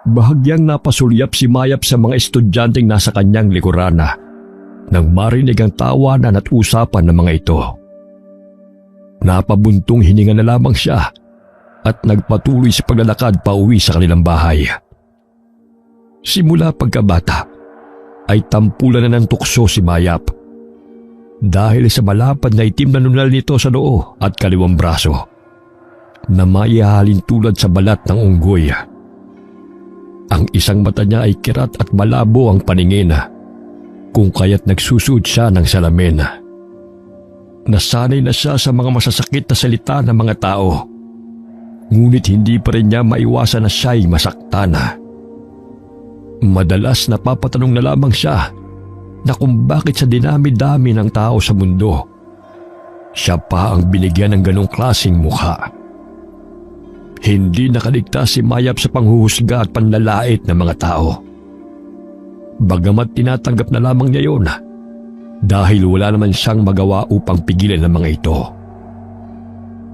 Bahagyang napasulyap si Mayap sa mga estudyanteng nasa kanyang likurana nang marinig ang tawanan at usapan ng mga ito. Napabuntong hininga na lamang siya at nagpatuloy sa paglalakad pauwi sa kanilang bahay. Simula pagkabata ay tampulan na ng tukso si Mayap dahil sa malapad na itim na nunal nito sa noo at kaliwang braso na maihahalin tulad sa balat ng unggoy. Ang isang mata niya ay kirat at malabo ang paningin, kung kaya't nagsusuot siya ng salamin. Nasanay na siya sa mga masasakit na salita ng mga tao, ngunit hindi pa rin niya maiwasan na siya'y masaktan. Madalas napapatanong na lamang siya na kung bakit sa dinami-dami ng tao sa mundo, siya pa ang binigyan ng ganong klaseng mukha. Hindi nakaligtas si Mayap sa panghuhusga at panlalait ng mga tao. Bagamat tinatanggap na lamang niya yun dahil wala naman siyang magawa upang pigilan ang mga ito.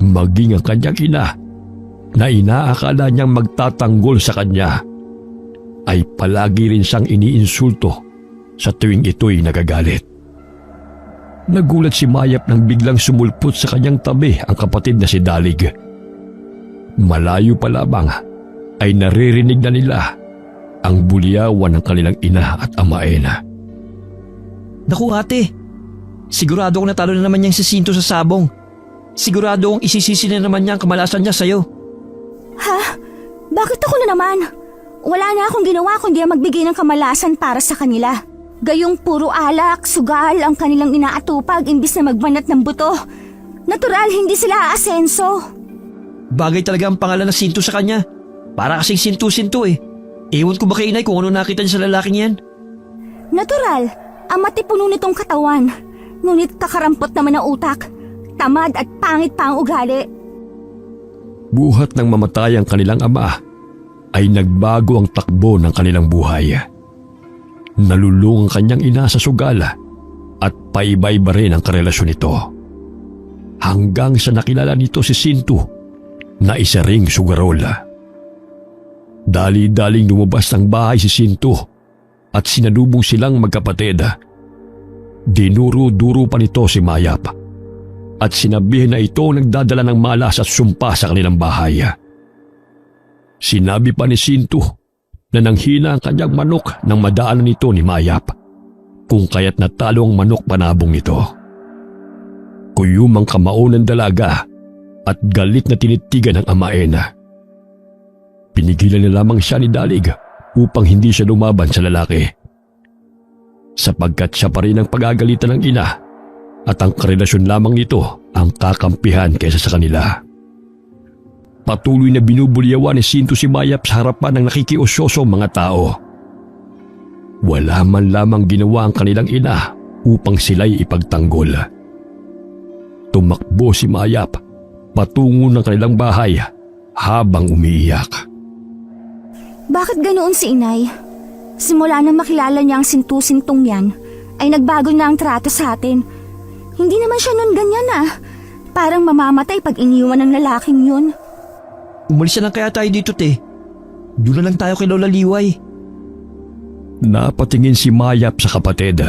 Maging ang kanyang ina na inaakala niyang magtatanggol sa kanya ay palagi rin siyang iniinsulto sa tuwing ito'y nagagalit. Nagulat si Mayap nang biglang sumulpot sa kanyang tabi ang kapatid na si Dalig. Malayo pa lamang ay naririnig na nila ang buliyawan ng kanilang ina at amain. Naku ate, sigurado kong natalo na naman niyang si Sinto sa sabong. Sigurado kong isisisi na naman niya ang kamalasan niya sa'yo. Ha? Bakit ako na naman? Wala na akong ginawa kundi ang magbigay ng kamalasan para sa kanila. Gayong puro alak, sugal ang kanilang inaatupag imbis na magbanat ng buto. Natural hindi sila aasenso. Bagay talaga ang pangalan ng Sinto sa kanya. Para kasing Sinto-Sinto eh. Ewan ko ba kay inay kung ano nakita niya sa lalaking yan? Natural, ang matipuno nitong katawan. Ngunit kakarampot naman ang utak. Tamad at pangit pa ang ugali. Buhat ng mamatay ang kanilang ama ay nagbago ang takbo ng kanilang buhay. Nalulung ang kanyang ina sa sugal at paiba-iba rin ang karelasyon nito. Hanggang sa nakilala nito si Sinto na isa ring sugarol. Dali-daling lumabas ng bahay si Sinto at sinalubong silang magkapatid. Dinuro-duro pa nito si Mayap at sinabihin na ito nagdadala ng malas at sumpa sa kanilang bahay. Sinabi pa ni Sinto na nanghina ang kanyang manok nang madaanan nito ni Mayap, kung kaya't natalo ang manok panabong nito. Kuyumang kamao ng dalaga at galit na tinitigan ng amain. Pinigilan na lamang siya ni Dalig upang hindi siya lumaban sa lalaki, sapagkat siya pa rin ang pag-agalitan ng ina at ang karelasyon lamang nito ang kakampihan kaysa sa kanila. Patuloy na binubulyawan ni Sinto si Mayap sa harapan ng nakikiusyosong mga tao. Wala man lamang ginawa ang kanilang ina upang sila'y ipagtanggol. Tumakbo si Mayap patungo ng kanilang bahay habang umiiyak. Bakit ganoon si inay? Simula nang makilala niya ang Sinto-Sintong yan, ay nagbago na ang trato sa atin. Hindi naman siya nun ganyan Parang mamamatay pag iniwan ng lalaking yun. Umalis na lang kaya tayo dito te. Doon na lang tayo kay Lola Liway. Napatingin si Mayap sa kapatid.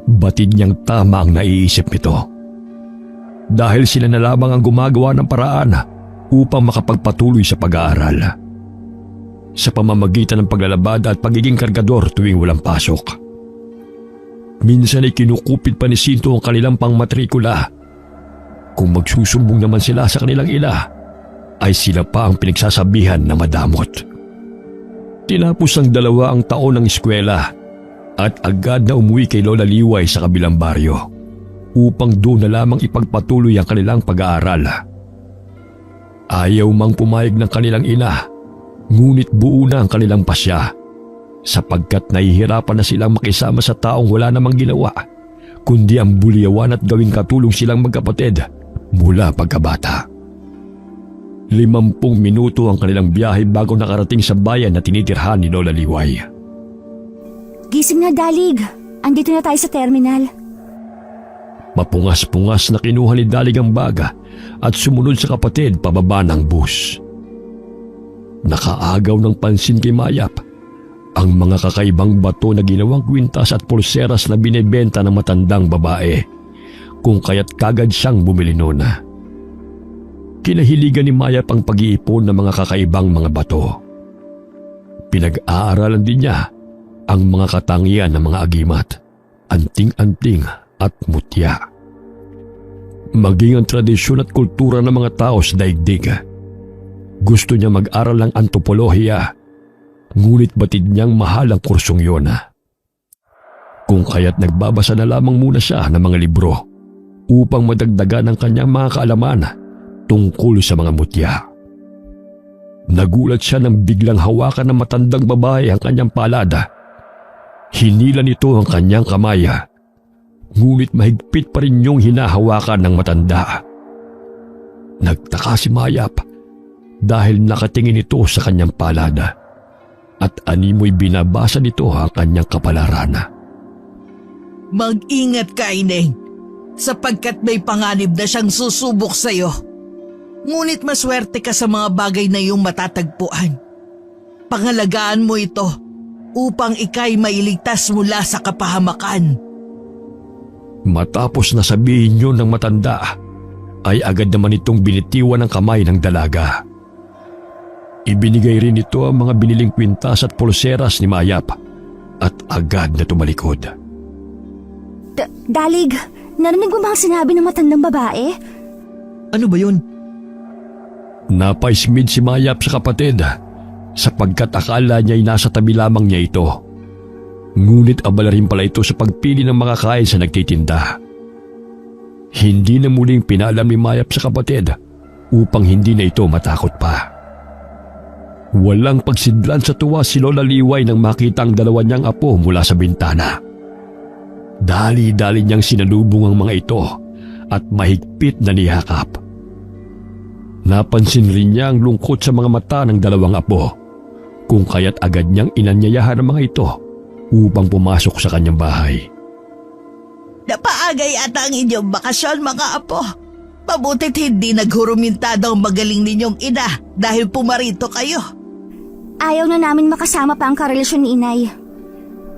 Batid niyang tama ang naiisip nito. Dahil sila na lamang ang gumagawa ng paraan upang makapagpatuloy sa pag-aaral, sa pamamagitan ng paglalabad at pagiging kargador tuwing walang pasok. Minsan ay kinukupit pa ni Sinto ang kanilang pangmatrikula. Kung magsusumbong naman sila sa kanilang ina, ay sila pa ang pinagsasabihan na madamot. Tinapos ang 2 ang taon ng eskwela at agad na umuwi kay Lola Liway sa kabilang baryo upang doon na lamang ipagpatuloy ang kanilang pag-aaral. Ayaw mang pumayag ng kanilang ina, ngunit buo na ang kanilang pasya sapagkat nahihirapan na silang makisama sa taong wala namang ginawa kundi ang bulyawan at gawing katulong silang magkapatid mula pagkabata. 50 minuto ang kanilang biyahe bago nakarating sa bayan na tinitirhan ni Lola Liway. Gising na, Dalig. Andito na tayo sa terminal. Mapungas-pungas na kinuha ni Dalig ang baga at sumunod sa kapatid pababa ng bus. Nakaagaw ng pansin kay Mayap ang mga kakaibang bato na ginawang kwintas at pulseras na binebenta ng matandang babae, kung kaya't kagad siyang bumili noon. Kinahiligan ni Mayap ang pag-iipon ng mga kakaibang mga bato. Pinag-aaralan din niya ang mga katangian ng mga agimat, anting-anting at mutya. Maging ang tradisyon at kultura ng mga tao sa daigdig. Gusto niya mag-aral ng antropolohiya, ngunit batid niyang mahal ang kursong yun. Kung kaya't nagbabasa na lamang muna siya ng mga libro upang madagdagan ang kanyang mga kaalaman tungkol sa mga mutya. Nagulat siya nang biglang hawakan ng matandang babae ang kanyang palada. Hinila nito ang kanyang kamay, ngunit mahigpit pa rin yung hinahawakan ng matanda. Nagtaka si Mayap dahil nakatingin ito sa kanyang palada at animoy binabasa nito ang kanyang kapalaran. Mag-ingat ka, Ineng, sapagkat may panganib na siyang susubok sa'yo. Ngunit maswerte ka sa mga bagay na iyong matatagpuan. Pangalagaan mo ito upang ika'y mailigtas mula sa kapahamakan. Matapos na sabihin yun ng matanda, ay agad naman itong binitiwan ng kamay ng dalaga. Ibinigay rin ito ang mga biniling kwintas at pulseras ni Mayap at agad na tumalikod. Dalig, narinig mo ba ang sinabi ng matandang babae? Ano ba yun? Napaismid si Mayap sa kapatid sapagkat akala niya'y nasa tabi lamang niya ito. Ngunit abala rin pala ito sa pagpili ng mga kain sa nagtitinda. Hindi na muling pinalam ni Mayap sa kapatid upang hindi na ito matakot pa. Walang pagsidlan sa tuwa si Lola Liway nang makita ang dalawa niyang apo mula sa bintana. Dali-dali niyang sinalubong ang mga ito at mahigpit na niyakap. Napansin rin niya ang lungkot sa mga mata ng dalawang apo, kung kaya't agad niyang inanyayahan ang mga ito upang pumasok sa kanyang bahay. Napaagay ata ang inyong bakasyon, mga apo. Mabutit hindi naghurumintado ang magaling ninyong ina dahil pumarito kayo. Ayaw na namin makasama pa ang karelasyon ni Inay.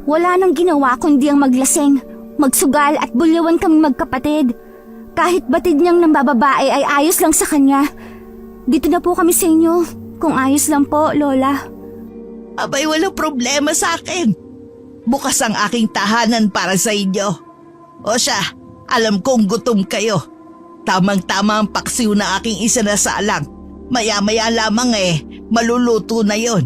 Wala nang ginawa kundi ang maglaseng, magsugal at bulyawan kami magkapatid. Kahit batid niyang nambababae ay ayos lang sa kanya. Dito na po kami sa inyo, kung ayos lang po, Lola. Abay, walang problema sa akin. Bukas ang aking tahanan para sa inyo. O siya, alam kong gutom kayo. Tamang-tama ang paksiw na aking isinasalang. Maya-maya lamang maluluto na yon.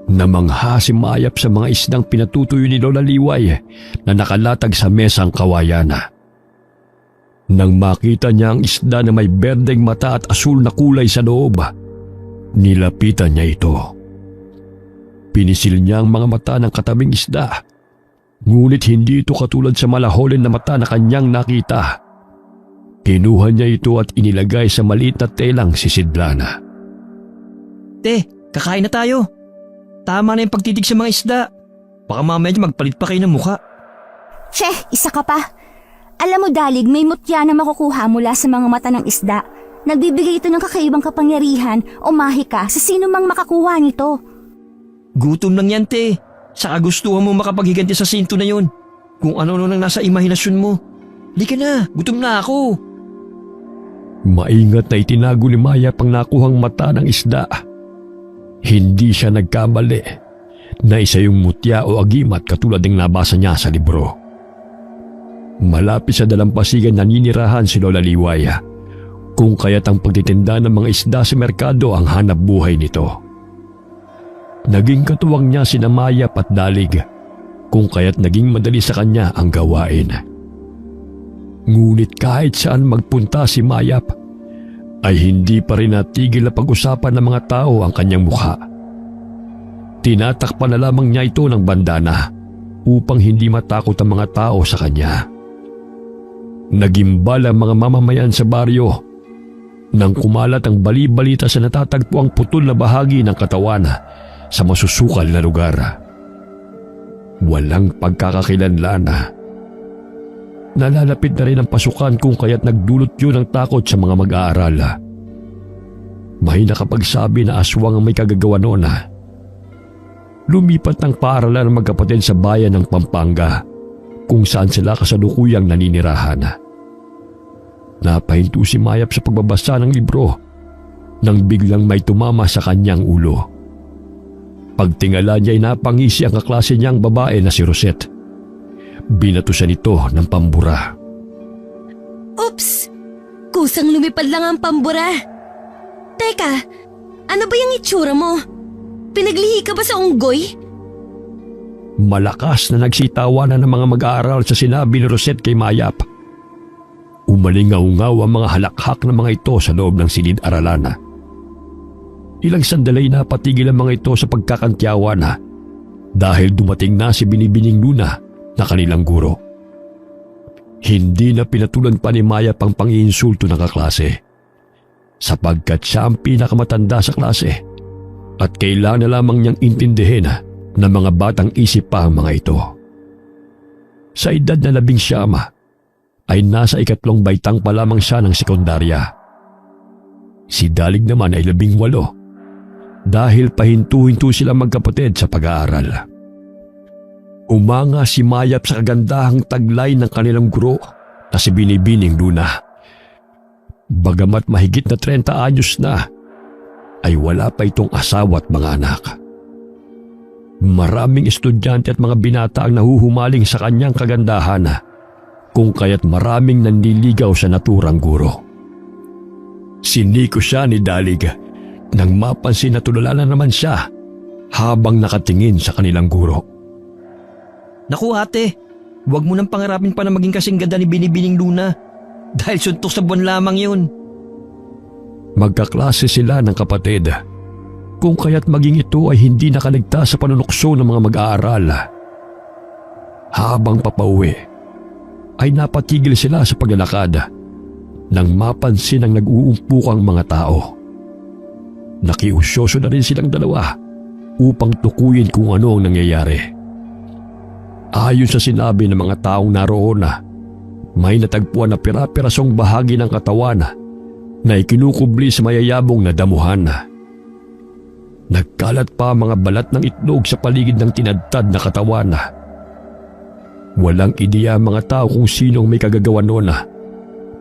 Namangha si Mayap sa mga isdang pinatutuyo ni Lola Liway na nakalatag sa mesang kawayan. Nang makita niya ang isda na may berdeng mata at asul na kulay sa loob, nilapitan niya ito. Pinisil niya ang mga mata ng katabing isda, ngunit hindi ito katulad sa malaholin na mata na kanyang nakita. Kinuha niya ito at inilagay sa maliit na telang sisidlana. Te, kakain na tayo. Tama na yung pagtitig sa mga isda. Baka mamaya magpalit pa kayo ng mukha. Che, isa ka pa. Alam mo, Dalig, may mutya na makukuha mula sa mga mata ng isda. Nagbibigay ito ng kakaibang kapangyarihan o mahika sa sino mang makakuha nito. Gutom lang yan, te. Saka gustuhan mo makapaghiganti sa sinto na yun. Kung ano-ano nang nasa imahinasyon mo. Di ka na, gutom na ako. Maingat na itinago ni Mayap ang nakuhang mata ng isda. Hindi siya nagkamali na isa yung mutya o agimat katulad ng nabasa niya sa libro. Malapit sa dalampasigan naninirahan si Lola Liway, kung kaya't ang pagtitinda ng mga isda sa merkado ang hanap buhay nito. Naging katuwang niya sina Mayap at Dalig, kung kaya't naging madali sa kanya ang gawain. Ngunit kahit saan magpunta si Mayap, ay hindi pa rin natigil na pag-usapan ng mga tao ang kanyang mukha. Tinatakpan na lamang niya ito ng bandana upang hindi matakot ang mga tao sa kanya. Nagimbal ang mga mamamayan sa baryo nang kumalat ang bali-balita sa natatagpo ang putol na bahagi ng katawan sa masusukal na lugar. Walang pagkakakilanlan. Nalalapit na rin ang pasukan kung kaya't nagdulot yun ng takot sa mga mag-aaral. May nakapagsabi na aswang ang may kagagawa noon. Lumipat ng paaralan ng magkapatid sa bayan ng Pampanga kung saan sila kasalukuyang naninirahan. Napahinto si Mayap sa pagbabasa ng libro nang biglang may tumama sa kanyang ulo. Pagtingala niya ay napangisi ang kaklase niyang babae na si Rosette. Binato siya nito ng pambura. Oops! Kusang lumipad lang ang pambura. Teka, ano ba yung itsura mo? Pinaglihi ka ba sa unggoy? Malakas na nagsitawanan ng mga mag-aaral sa sinabi ni Rosette kay Mayap. Umalingaw-ngaw ang mga halakhak ng mga ito sa loob ng silid-aralan. Ilang sandali na patigil ang mga ito sa pagkakantyawan dahil dumating na si Binibining Luna na kanilang guro. Hindi na pinatulan pa ni Mayap ang pang-iinsulto ng kaklase sapagkat siya ang pinakamatanda sa klase at kailangan na lamang niyang intindihin ng mga batang isip pa ang mga ito. Sa edad na 19 ay nasa 3 baitang pa lamang siya ng sekundarya. Si Dalig naman ay 18 dahil pahinto-hinto silang magkapatid sa pag-aaral. Umanga si Mayap sa kagandahang taglay ng kanilang guro na si Binibining Luna. Bagamat mahigit na 30 anyos na, ay wala pa itong asawa at mga anak. Maraming estudyante at mga binata ang nahuhumaling sa kanyang kagandahan, kung kaya't maraming nanliligaw sa naturang guro. Siniko siya ni Dalig nang mapansin na tulala na naman siya habang nakatingin sa kanilang guro. Naku ate, huwag mo nang pangarapin pa na maging kasing ganda ni Binibining Luna dahil suntok sa buwan lamang yun. Magkaklase sila ng kapatid, kung kaya't maging ito ay hindi nakaligtas sa panunukso ng mga mag-aaral. Habang papauwi, ay napatigil sila sa paglalakad nang mapansin ang nag-uumpukang mga tao. Nakiusyoso na rin silang dalawa upang tukuyin kung ano ang nangyayari. Ayon sa sinabi ng mga taong naroon, may natagpuan na pira-pirasong bahagi ng katawan na ikinukubli sa mayayabong na damuhan. Nagkalat pa ang mga balat ng itlog sa paligid ng tinadtad na katawan. Walang ideya ang mga tao kung sino ang may kagagawa noon,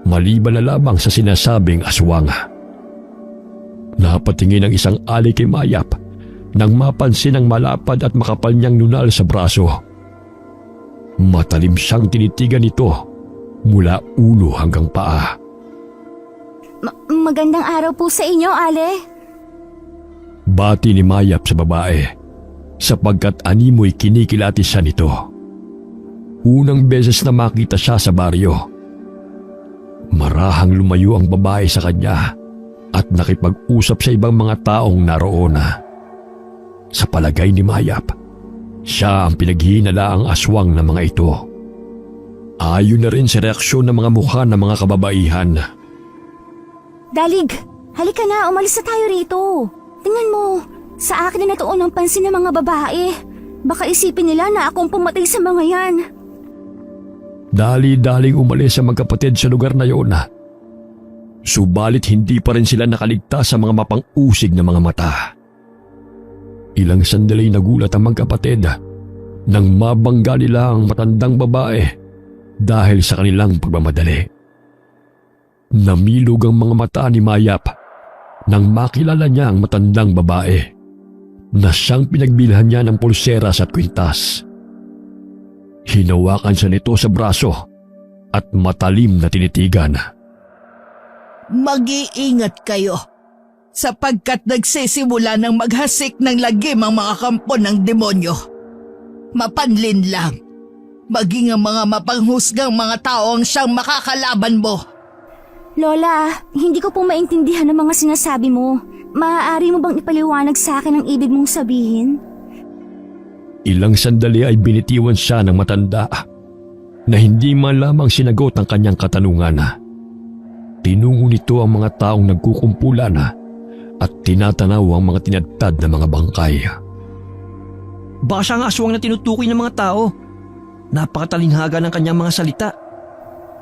maliban na lamang sa sinasabing aswang. Napatingin ang isang alay kay Mayap nang mapansin ang malapad at makapal niyang nunal sa braso. Matalim siyang tinitigan nito mula ulo hanggang paa. Magandang araw po sa inyo, Ale. Bati ni Mayap sa babae sapagkat animoy kinikilatis siya nito. Unang beses na makita siya sa baryo. Marahang lumayo ang babae sa kanya at nakipag-usap sa ibang mga taong naroon. Sa palagay ni Mayap, siya ang pinaghihinalaang aswang ng mga ito. Ayon na rin sa reaksyon ng mga mukha ng mga kababaihan. Dalig, halika na, umalis na tayo rito. Tingnan mo, sa akin na natuon ang pansin ng mga babae. Baka isipin nila na akong pumatay sa mga yan. Dali-daling umalis ang magkapatid sa lugar na yun. Subalit hindi pa rin sila nakaligtas sa mga mapang-usig na mga mata. Ilang sandali nagulat ang magkapatid nang mabangga nila ang matandang babae dahil sa kanilang pagmamadali. Namilog ang mga mata ni Mayap nang makilala niya ang matandang babae na siyang pinagbilhan niya ng pulseras at kwintas. Hinawakan siya nito sa braso at matalim na tinitigan. Mag-iingat kayo sapagkat nagsisimula ng maghasik ng lagim ang mga kampo ng demonyo. Mapanlin lang, maging ang mga mapanghusgang mga tao ang siyang makakalaban mo. Lola, hindi ko po maintindihan ang mga sinasabi mo. Maaari mo bang ipaliwanag sa akin ang ibig mong sabihin? Ilang sandali ay binitiwan siya ng matanda na hindi man lamang sinagot ang kanyang katanungan. Tinungo nito ang mga taong nagkukumpulan at tinatanaw ang mga tinadtad na mga bangkay. Baka siya ang aswang na tinutukoy ng mga tao. Napakatalinhaga ng kanyang mga salita.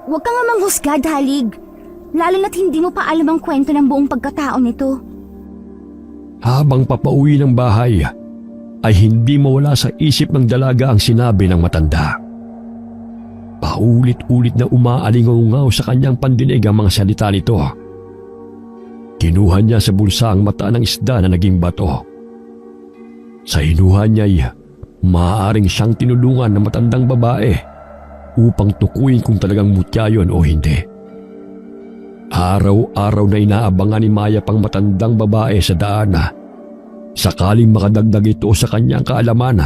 Huwag ka nga manghusga, Dalig. Lalo na't hindi mo pa alam ang kwento ng buong pagkatao nito. Habang papauwi ng bahay, ay hindi mawala sa isip ng dalaga ang sinabi ng matanda. Paulit-ulit na umaalingaw sa kanyang pandinig ang mga salita nito. Kinuha niya sa bulsa ang mata ng isda na naging bato. Sa inuha niya'y maaaring siyang tinulungan ng matandang babae upang tukuyin kung talagang mutya yun o hindi. Araw-araw na inaabangan ni Maya pang matandang babae sa daan sakaling makadagdag ito sa kanyang kaalaman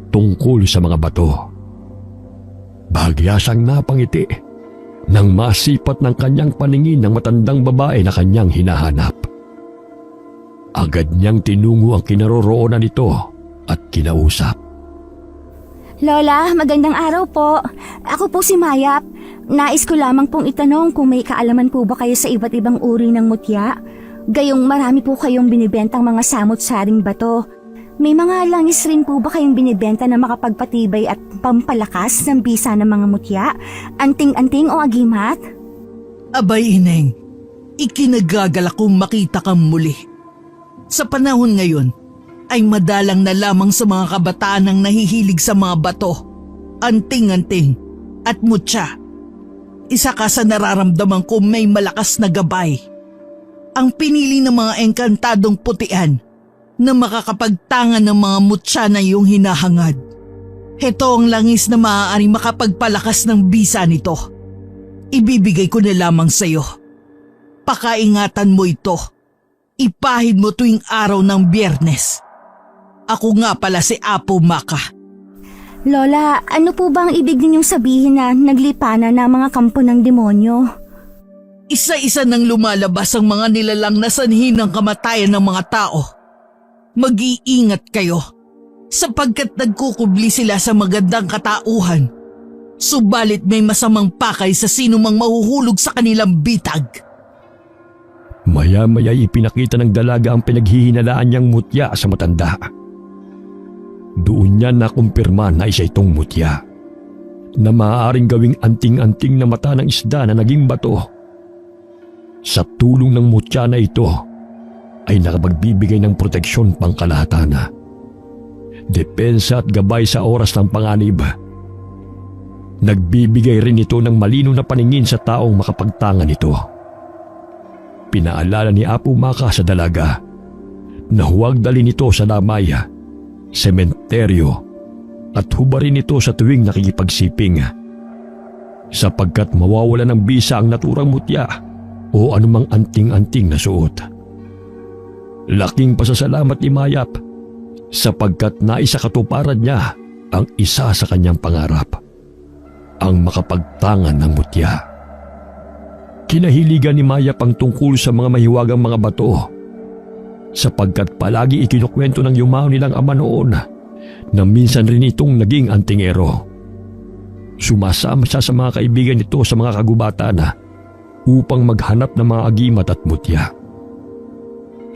tungkol sa mga bato. Bahagya siyang napangiti nang masipat ng kanyang paningin ng matandang babae na kanyang hinahanap. Agad niyang tinungo ang kinaroroonan nito at kinausap. Lola, magandang araw po. Ako po si Mayap. Nais ko lamang pong itanong kung may kaalaman po ba kayo sa iba't ibang uri ng mutya? Gayong marami po kayong binibentang mga samot-saring bato. May mga langis rin po ba kayong binibenta na makapagpatibay at pampalakas ng bisa ng mga mutya? Anting-anting o agimat? Abay, Ineng, ikinagagala kong makita kang muli. Sa panahon ngayon, ay madalang na lamang sa mga kabataan ang nahihilig sa mga bato, anting-anting at mutya. Isa ka sa nararamdaman ko may malakas na gabay. Ang pinili ng mga engkantadong putian na makakapagtangan ng mga mutya na iyong hinahangad. Heto ang langis na maaaring makapagpalakas ng bisa nito. Ibibigay ko na lamang sa iyo. Pakaingatan mo ito. Ipahid mo tuwing araw ng Biyernes. Ako nga pala si Apo Maka. Lola, ano po bang ibig ninyong sabihin na naglipana na mga kampo ng demonyo? Isa-isa nang lumalabas ang mga nilalang na sanhi ng kamatayan ng mga tao. Mag-iingat kayo sapagkat nagkukubli sila sa magandang katauhan. Subalit may masamang pakay sa sino mang mahuhulog sa kanilang bitag. Maya-maya ipinakita ng dalaga ang pinaghihinalaan niyang mutya sa matanda. Doon niya nakumpirma na isa itong mutya na maaaring gawing anting-anting na mata ng isda na naging bato. Sa tulong ng mutya na ito ay nakapagbibigay ng proteksyon pangkalahatan, depensa at gabay sa oras ng panganib. Nagbibigay rin ito ng malinaw na paningin sa taong makapagtangan nito. Pinaalala ni Apo Maka sa dalaga na huwag dalhin ito sa lamay, sementeryo at hubarin ito sa tuwing nakikipagsiping sapagkat mawawala ng bisa ang naturang mutya o anumang anting-anting na suot. Laking pasasalamat ni Mayap sapagkat naisakatuparan niya ang isa sa kanyang pangarap, ang makapagtangan ng mutya. Kinahiligan ni Mayap ang tungkol sa mga mahiwagang mga bato sapagkat palagi ikinukwento ng yumao nilang ama noon na minsan rin itong naging antingero. Sumasama siya sa mga kaibigan nito sa mga kagubatan upang maghanap ng mga agimat at mutya.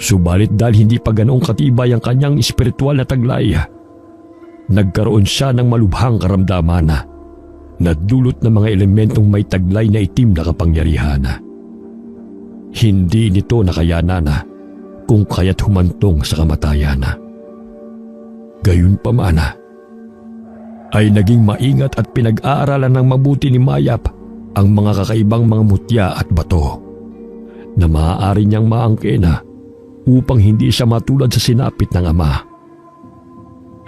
Subalit dahil hindi pa ganoong katibay ang kanyang espiritual na taglay, nagkaroon siya ng malubhang karamdaman na dulot ng mga elementong may taglay na itim na kapangyarihan. Hindi nito nakayanan kung kaya't humantong sa kamatayan. Gayunpaman, ay naging maingat at pinag-aaralan ng mabuti ni Mayap ang mga kakaibang mga mutya at bato na maaari niyang maangkin upang hindi siya matulad sa sinapit ng ama.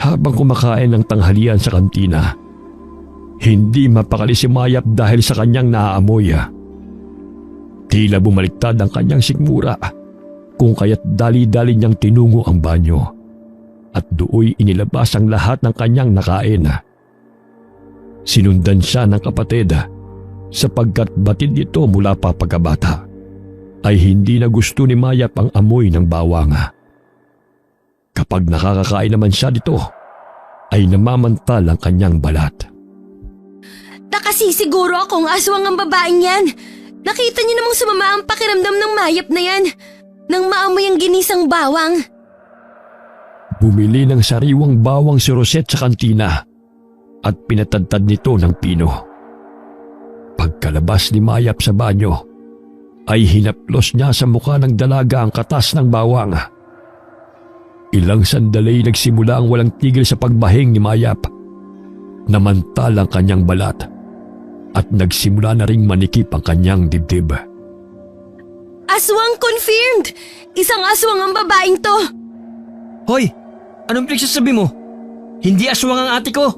Habang kumakain ng tanghalian sa kantina, hindi mapakali si Mayap dahil sa kanyang naaamoy. Tila bumaliktad ang kanyang sikmura kung kaya't dali-dali niyang tinungo ang banyo at dooy inilabas ang lahat ng kanyang nakain. Sinundan siya ng kapatid sapagkat batid ito mula pa pagkabata ay hindi na gusto ni Mayap ang amoy ng bawang. Kapag nakakakain naman siya dito, ay namamantal ang kanyang balat. Nakasisiguro akong aswang ang babaeng yan. Nakita niyo namang sumama ang pakiramdam ng Mayap na yan nang maamoy ang ginisang bawang. Bumili ng sariwang bawang si Rosette sa kantina at pinatadtad nito ng pino. Pagkalabas ni Mayap sa banyo, ay hinaplos niya sa mukha ng dalaga ang katas ng bawang. Ilang sandali nagsimula ang walang tigil sa pagbahing ni Mayap. Namantalang kanyang balat at nagsimula na ring manikip ang kanyang dibdib. Aswang confirmed! Isang aswang ang babaeng to! Hoy! Anong pinagsasabi mo? Hindi aswang ang ate ko.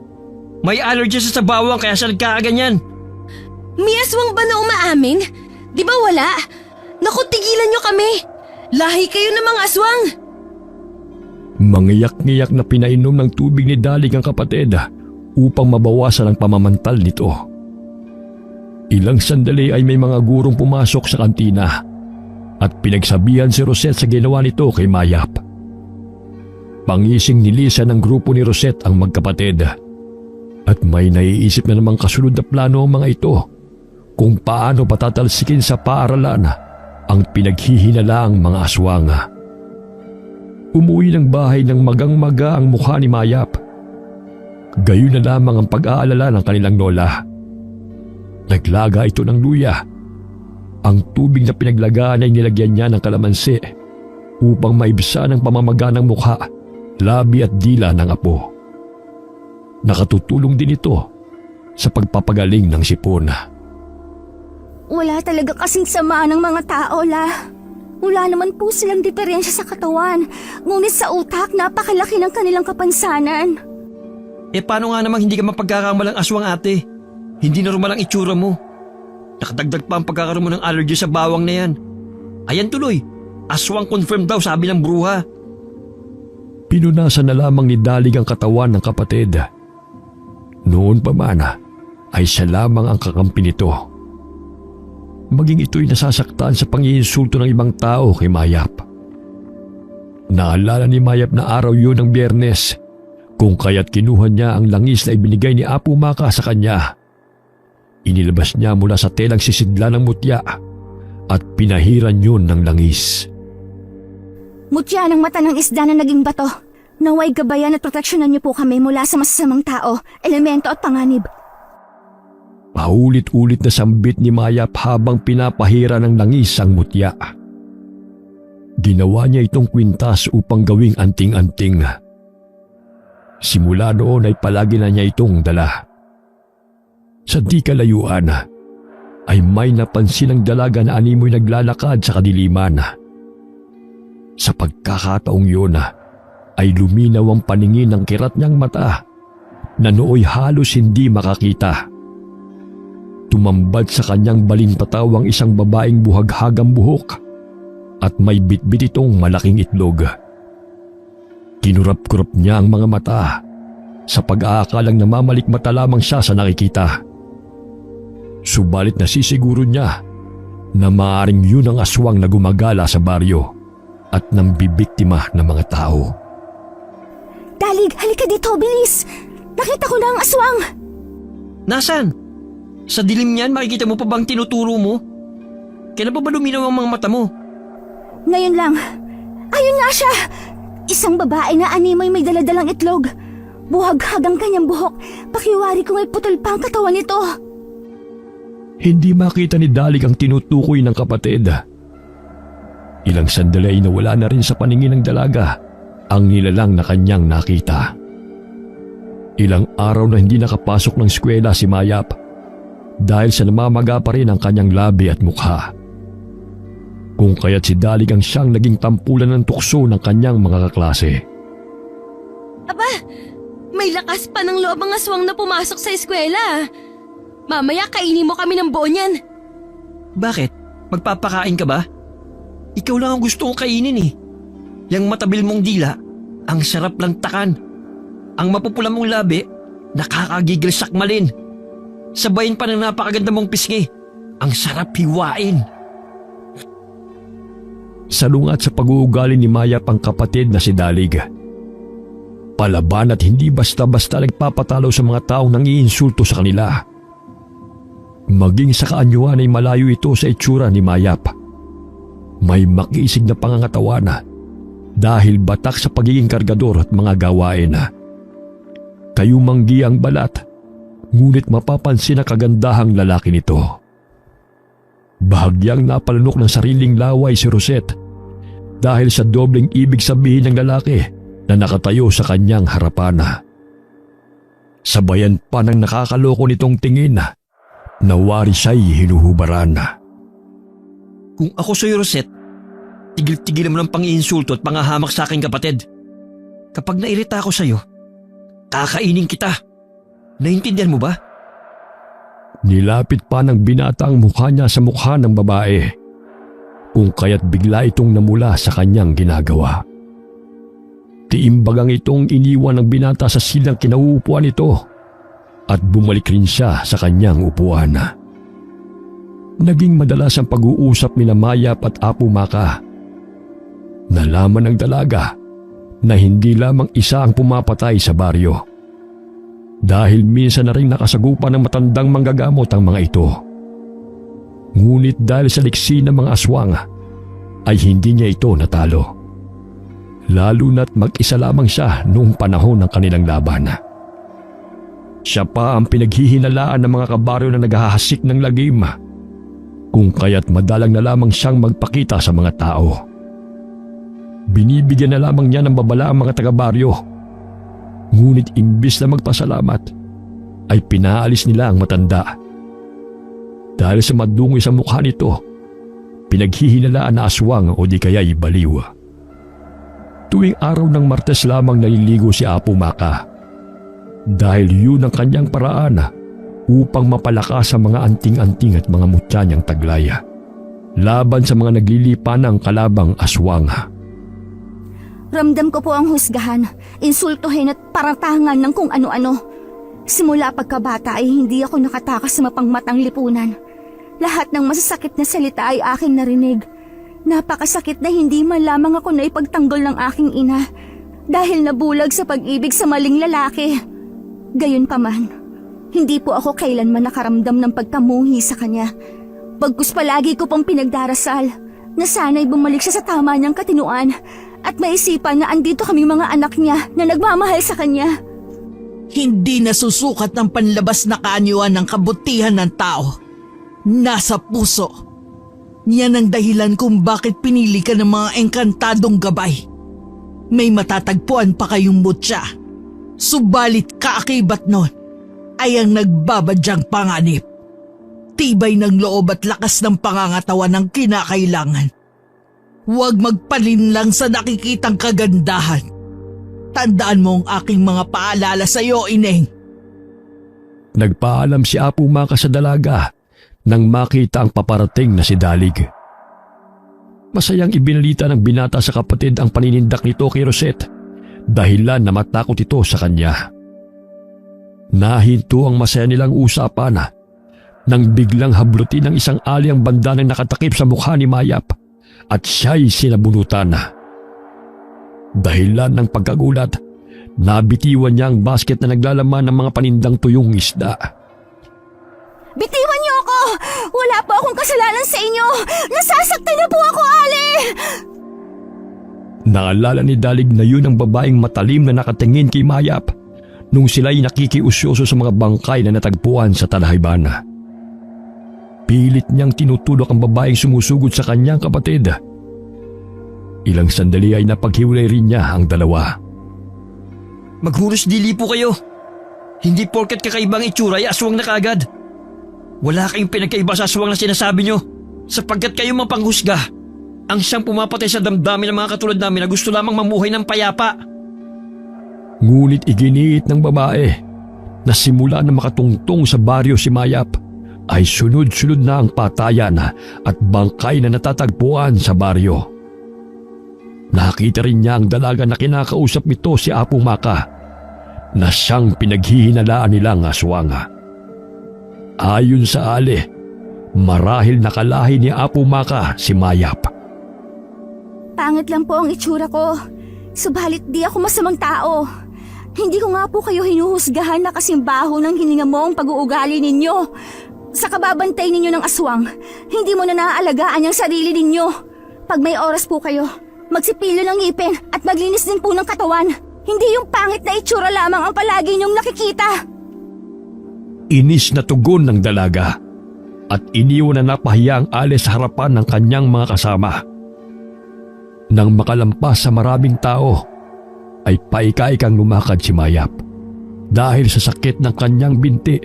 May allergy sa bawang kaya siya nagkakaganyan. May aswang ba na umaamin? Di ba wala? Naku, tigilan nyo kami! Lahi kayo ng mga aswang! Mangiyak-ngiyak na pinainom ng tubig ni Dalig ang kapatid upang mabawasan ang pamamantal nito. Ilang sandali ay may mga gurong pumasok sa kantina at pinagsabihan si Rosette sa ginawa nito kay Mayap. Pangising nilisan ng grupo ni Rosette ang magkapatid at may naiisip na namang kasunod na plano ang mga ito kung paano patatalsikin sa paaralan ang pinaghihinalaang mga aswang. Umuwi ng bahay ng magang-maga ang mukha ni Mayap. Gayon na lamang ang pag-aalala ng kanilang lola. Naglaga ito ng luya. Ang tubig na pinaglagaan ay nilagyan niya ng kalamansi upang maibsan ang pamamaga ng mukha, labi at dila ng apo. Nakatutulong din ito sa pagpapagaling ng sipon. Wala talaga kasing sama ng mga tao, La. Wala naman po silang diferensya sa katawan, ngunit sa utak napakalaki ng kanilang kapansanan. Paano nga namang hindi ka mapagkakamalang aswang ate? Hindi normal ang itsura mo. Nakadagdag pa ang pagkakaroon mo ng allergy sa bawang na yan. Ayan tuloy, aswang confirmed daw sabi ng bruha. Pinunasan na lamang ni Dalig ang katawan ng kapatid. Noon pa man ay siya lamang ang kakampi nito. Maging ito'y nasasaktan sa pangiinsulto ng ibang tao kay Mayap. Naalala ni Mayap na araw yun ng Biyernes, kung kaya't kinuha niya ang langis na ibinigay ni Apo Maka sa kanya. Inilabas niya mula sa telang sisidla ng mutya at pinahiran yun ng langis. Mutya ng mata ng isda na naging bato. Naway gabayan at proteksyonan niyo po kami mula sa masasamang tao, elemento at panganib. Paulit-ulit na sambit ni Mayap habang pinapahira ng langis ang mutya. Ginawa niya itong kwintas upang gawing anting-anting. Simula noon ay palagi na niya itong dala. Sa di kalayuan ay may napansin ang dalaga na animoy naglalakad sa kadiliman. Sa pagkakataong yun ay luminaw ang paningin ng kirat niyang mata na nooy halos hindi makakita. Tumambad sa kanyang balinpataw ang isang babaeng buhaghagang buhok at may bitbit itong malaking itlog. Kinurap-kurap niya ang mga mata sa pag-aakalang namamalikmata lamang siya sa nakikita. Subalit nasisiguro niya na maaaring yun ang aswang na gumagala sa baryo at nang bibiktima ng mga tao. Dalig, halika dito, bilis! Nakita ko na ang aswang! Nasaan? Sa dilim niyan makikita mo pa bang tinuturo mo? Kailan pa ba luminaw ang mga mata mo? Ngayon lang. Ayun nga siya! Isang babae na animoy may daladalang itlog. Buhaghag ang kanyang buhok. Pakiwari ko may putol pa ang katawan nito. Hindi makita ni Dalig ang tinutukoy ng kapatid. Ilang sandali ay nawala na rin sa paningin ng dalaga ang nilalang na kanyang nakita. Ilang araw na hindi nakapasok ng eskwela si Mayap dahil sa namamaga pa rin ang kanyang labi at mukha. Kung kaya't si Dalig ang siyang naging tampulan ng tukso ng kanyang mga kaklase. Aba, may lakas pa ng loob ang aswang na pumasok sa eskwela. Mamaya kainin mo kami ng buo niyan. Bakit? Magpapakain ka ba? Ikaw lang ang gusto kong kainin eh. Yang matabil mong dila, ang sarap lang takan. Ang mapupula mong labi, nakakagigil sakmalin. Sabayin pa ng napakaganda mong pisngi, ang sarap hiwain. Salungat sa pag-uugali ni Mayap ang kapatid na si Dalig. Palaban at hindi basta-basta nagpapatalo sa mga taong nangiinsulto sa kanila. Maging sa kaanyuan ay malayo ito sa itsura ni Mayap. May makiisig na pangangatawan dahil batak sa pagiging kargador at mga gawain. Kayumanggi ang balat, ngunit mapapansin na kagandahang lalaki nito. Bahagyang napalunok ng sariling laway si Rosette dahil sa dobleng ibig sabihin ng lalaki na nakatayo sa kanyang harapan. Sabayan pa ng nakakaloko nitong tingin na wari siya'y hinuhubaran. Kung ako sa'yo, Rosette, tigil-tigil mo ng pang-iinsulto at pangahamak sa aking kapatid. Kapag nairita ako sa'yo, kakainin kita. Naintindihan mo ba? Nilapit pa ng binata ang mukha niya sa mukha ng babae, kung kaya't bigla itong namula sa kanyang ginagawa. Tiimbagang itong iniwan ng binata sa silang kinauupuan nito at bumalik rin siya sa kanyang upuan. Naging madalas ang pag-uusap ni Mayap at Apo Maka. Nalaman ng dalaga na hindi lamang isa ang pumapatay sa baryo, dahil minsan na rin nakasagupan ng matandang manggagamot ang mga ito. Ngunit dahil sa liksi ng mga aswang ay hindi niya ito natalo. Lalo na't mag-isa lamang siya noong panahon ng kanilang laban. Siya pa ang pinaghihinalaan ng mga kabaryo na naghahasik ng lagim, kung kaya't madalang na lamang siyang magpakita sa mga tao. Binibigyan na lamang niya ng babala ang mga taga-baryo, ngunit imbis na magpasalamat ay pinaalis nila ang matanda. Dahil sa madungoy sa mukha nito, pinaghihinalaan na aswang o di kaya'y baliw. Tuwing araw ng Martes lamang naliligo si Apo Maka, dahil yun ang kanyang paraan upang mapalakas ang mga anting-anting at mga mutya niyang taglaya laban sa mga naglilipa ng kalabang aswang. Ramdam ko po ang husgahan, insultuhin at paratangan ng kung ano-ano. Simula pagkabata ay hindi ako nakatakas sa mapangmatang lipunan. Lahat ng masasakit na salita ay aking narinig. Napakasakit na hindi man lamang ako na ipagtanggol ng aking ina dahil nabulag sa pag-ibig sa maling lalaki. Gayunpaman, hindi po ako kailanman nakaramdam ng pagkamuhi sa kanya. Bagkus palagi ko pong pinagdarasal na sana'y bumalik siya sa tama niyang katinuan at maisipan na andito kami mga anak niya na nagmamahal sa kanya. Hindi nasusukat ng panlabas na kaanyuan ng kabutihan ng tao. Nasa puso. Yan ang dahilan kung bakit pinili ka ng mga engkantadong gabay. May matatagpuan pa kayong mutya. Subalit kaakibat nun ay ang nagbabadyang panganib. Tibay ng loob at lakas ng pangangatawan ang kinakailangan. Huwag magpalinlang sa nakikitang kagandahan. Tandaan mo ang aking mga paalala sa iyo, Ineng. Nagpaalam si Apo Maka sa dalaga nang makita ang paparating na si Dalig. Masayang ibinalita ng binata sa kapatid ang paninindak nito kay Rosette, dahilan na matakot ito sa kanya. Nahinto ang masaya nilang usapan nang biglang hablutin ng isang ali ang banda ng nakatakip sa mukha ni Mayap at siya'y sinabunutan. Dahilan ng pagkagulat, nabitiwan niya ang basket na naglalaman ng mga panindang tuyong isda. Bitiwan niyo ako! Wala po akong kasalanan sa inyo! Nasasaktan na po ako, Ali! Naalala ni Dalig na yun ang babaeng matalim na nakatingin kay Mayap nung sila'y nakikiusyoso sa mga bangkay na natagpuan sa talahibana. Pilit niyang tinutulok ang babaeng sumusugod sa kanyang kapatid. Ilang sandali ay napaghiwalay rin niya ang dalawa. Maghuros dili po kayo. Hindi porket kakaibang itsura ay aswang na kaagad. Wala kayong pinagkaiba sa aswang na sinasabi nyo, sapagkat kayo mga panghusga ang siyang pumapatay sa damdamin ng mga katulad namin na gusto lamang mamuhay ng payapa. Ngunit iginiit ng babae na simula na makatungtong sa baryo si Mayap ay sunod-sunod na ang patayan at bangkay na natatagpuan sa baryo. Nakita rin niya ang dalaga na kinakausap nito si Apo Maka na siyang pinaghihinalaan nilang aswang. Ayon sa ali, marahil nakalahi ni Apo Maka si Mayap. Pangit lang po ang itsura ko. Subalit di ako masamang tao. Hindi ko nga po kayo hinuhusgahan na kasing baho ng hininga mo ang pag-uugali ninyo. Sa kababantay ninyo ng aswang, hindi mo na naaalagaan yung sarili ninyo. Pag may oras po kayo, magsipilyo ng ngipin at maglinis din po ng katawan. Hindi yung pangit na itsura lamang ang palagi niyong nakikita. Inis na tugon ng dalaga at iniwan na napahiya ang ali sa harapan ng kanyang mga kasama. Nang makalampas sa maraming tao, ay paika-ikang lumakad si Mayap dahil sa sakit ng kanyang binti.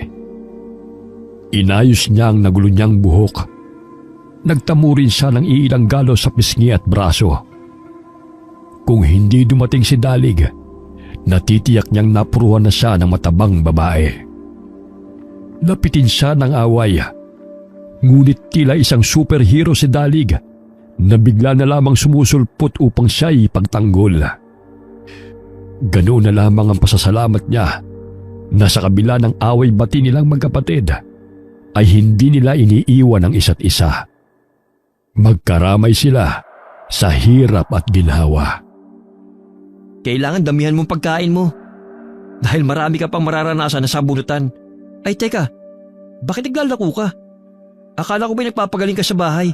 Inayos niya ang nagulo niyang buhok. Nagtamo rin siya ng iilang galo sa pisngi at braso. Kung hindi dumating si Dalig, natitiyak niyang napuruhan na siya ng matabang babae. Lapitin siya ng away, ngunit tila isang superhero si Dalig na bigla na lamang sumusulpot upang siya'y ipagtanggol. Ganoon na lamang ang pasasalamat niya na sa kabila ng away-bati nilang magkapatid ay hindi nila iniiwan ang isa't isa. Magkaramay sila sa hirap at ginhawa. Kailangan damihan mong pagkain mo. Dahil marami ka pang mararanasan na sabunutan. Ay teka, bakit naglalako ka? Akala ko ba'y nagpapagaling ka sa bahay?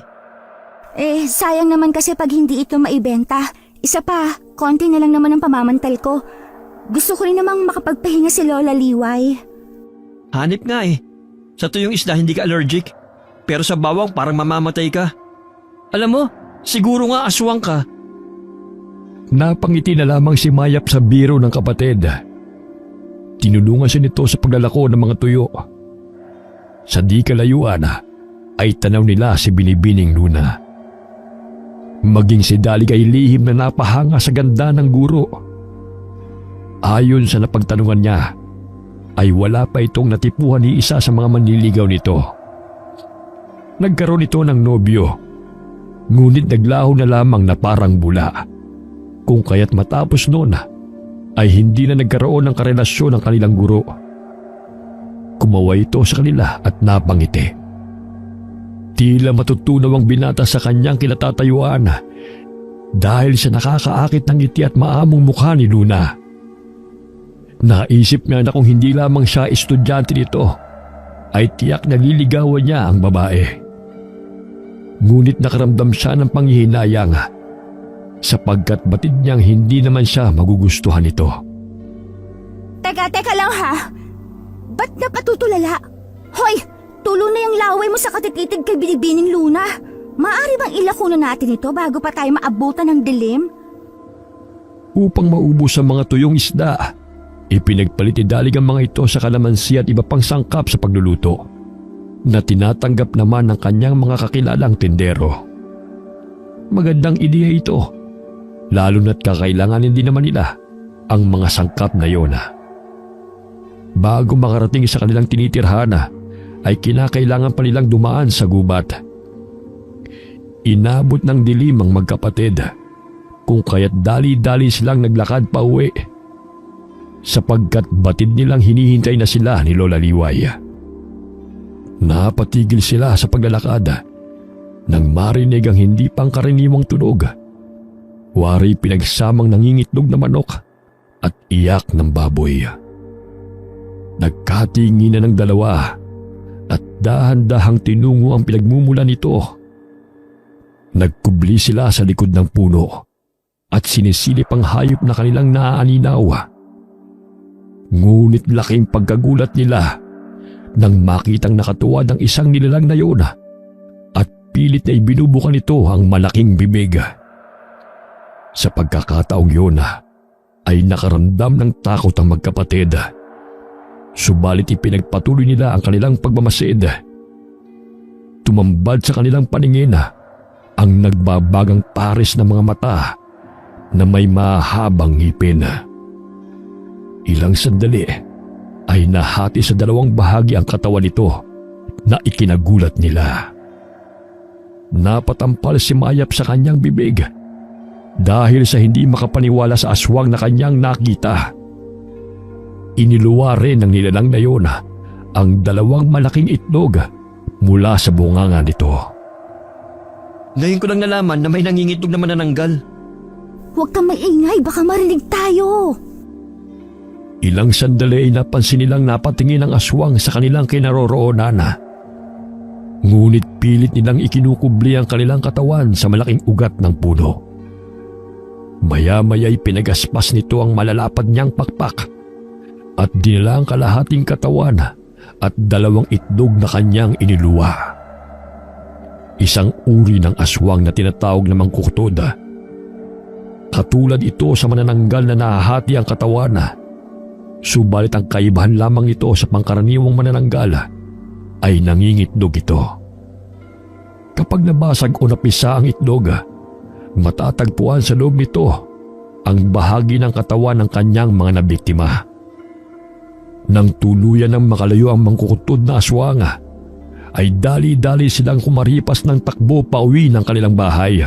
Sayang naman kasi pag hindi ito maibenta. Isa pa, konti na lang naman ang pamamantal ko. Gusto ko rin namang makapagpahinga si Lola Liway. Hanip nga eh. Sa tuyong isda hindi ka allergic. Pero sa bawang parang mamamatay ka. Alam mo, siguro nga aswang ka. Napangiti na lamang si Mayap sa biro ng kapatid. Tinulungan siya nito sa paglalako ng mga tuyo. Sa di kalayuan ay tanaw nila si Binibining Luna. Maging si Dalig ay lihim na napahanga sa ganda ng guro. Ayon sa napagtanungan niya, ay wala pa itong natipuhan ni isa sa mga manliligaw nito. Nagkaroon ito ng nobyo, ngunit naglaho na lamang na parang bula. Kung kaya't matapos noon ay hindi na nagkaroon ng karelasyon ng kanilang guro. Kumaway ito sa kanila at napangiti. Tila matutunaw ang binata sa kanyang kinatatayuan dahil sa nakakaakit ng ngiti at maamong mukha ni Luna. Naisip niya na kung hindi lamang siya estudyante nito, ay tiyak naliligawan niya ang babae. Ngunit nakaramdam siya ng panghihinayang sapagkat batid niyang hindi naman siya magugustuhan nito. Teka lang ha. Ba't napatutulala? Hoy, tulo na yung laway mo sa katititid kay Binibining Luna. Maaari bang ilako na natin ito bago pa tayo maabutan ng dilim? Upang maubos ang mga tuyong isda, ipinagpalit ni Dalig ang mga ito sa kalamansi at iba pang sangkap sa pagluluto na tinatanggap naman ng kanyang mga kakilalang tindero. Magandang ideya ito, lalo na't kakailanganin din naman nila ang mga sangkap na yon. Bago makarating sa kanilang tinitirhan ay kinakailangan pa nilang dumaan sa gubat. Inabot ng dilim ang magkapatid, kung kaya't dali-dali silang naglakad pa uwi sapagkat batid nilang hinihintay na sila ni Lola Liway. Napatigil sila sa paglalakad nang marinig ang hindi pangkaraniwang tunog. Wari pinagsamang nangingitlog na manok at iyak ng baboy. Nagkatinginan ng dalawa at dahan-dahang tinungo ang pinagmumula nito. Nagkubli sila sa likod ng puno at sinisilip ang hayop na kanilang naaaninaw. Ngunit laking pagkagulat nila nang makitang nakatuwad ang isang nilalang na yun at pilit na ibinubukan nito ang malaking bibig. Sa pagkakataong yun ay nakaramdam ng takot ang magkapatid. Subalit ipinagpatuloy nila ang kanilang pagmamasid. Tumambad sa kanilang paningin ang nagbabagang pares ng mga mata na may mahabang ngipin. Ilang sandali ay nahati sa dalawang bahagi ang katawan nito na ikinagulat nila. Napatampal si Mayap sa kanyang bibig dahil sa hindi makapaniwala sa aswang na kanyang nakita. Iniluwa rin ng nilalang na yun ang dalawang malaking itlog mula sa bunganga nito. Ngayon ko lang nalaman na may nangingitlog na manananggal. Huwag kang maingay, baka marinig tayo. Ilang sandali ay napansin nilang napatingin ang aswang sa kanilang kinaroroonan. Ngunit pilit nilang ikinukubli ang kanilang katawan sa malaking ugat ng puno. Maya-maya'y pinagaspas nito ang malalapad niyang pakpak at dinala ang kalahating katawan at dalawang itlog na kanyang iniluwa. Isang uri ng aswang na tinatawag na mangkukutod. Katulad ito sa manananggal na nahahati ang katawan. Subalit ang kaibahan lamang ito sa pangkaraniwang manananggal ay nangingitlog ito. Kapag nabasag o napisa ang itlog, matatagpuan sa loob nito ang bahagi ng katawan ng kanyang mga nabiktima. Nang tuluyan ng makalayo ang mangkukutod na aswang, ay dali-dali silang kumaripas ng takbo pauwi ng kanilang bahay.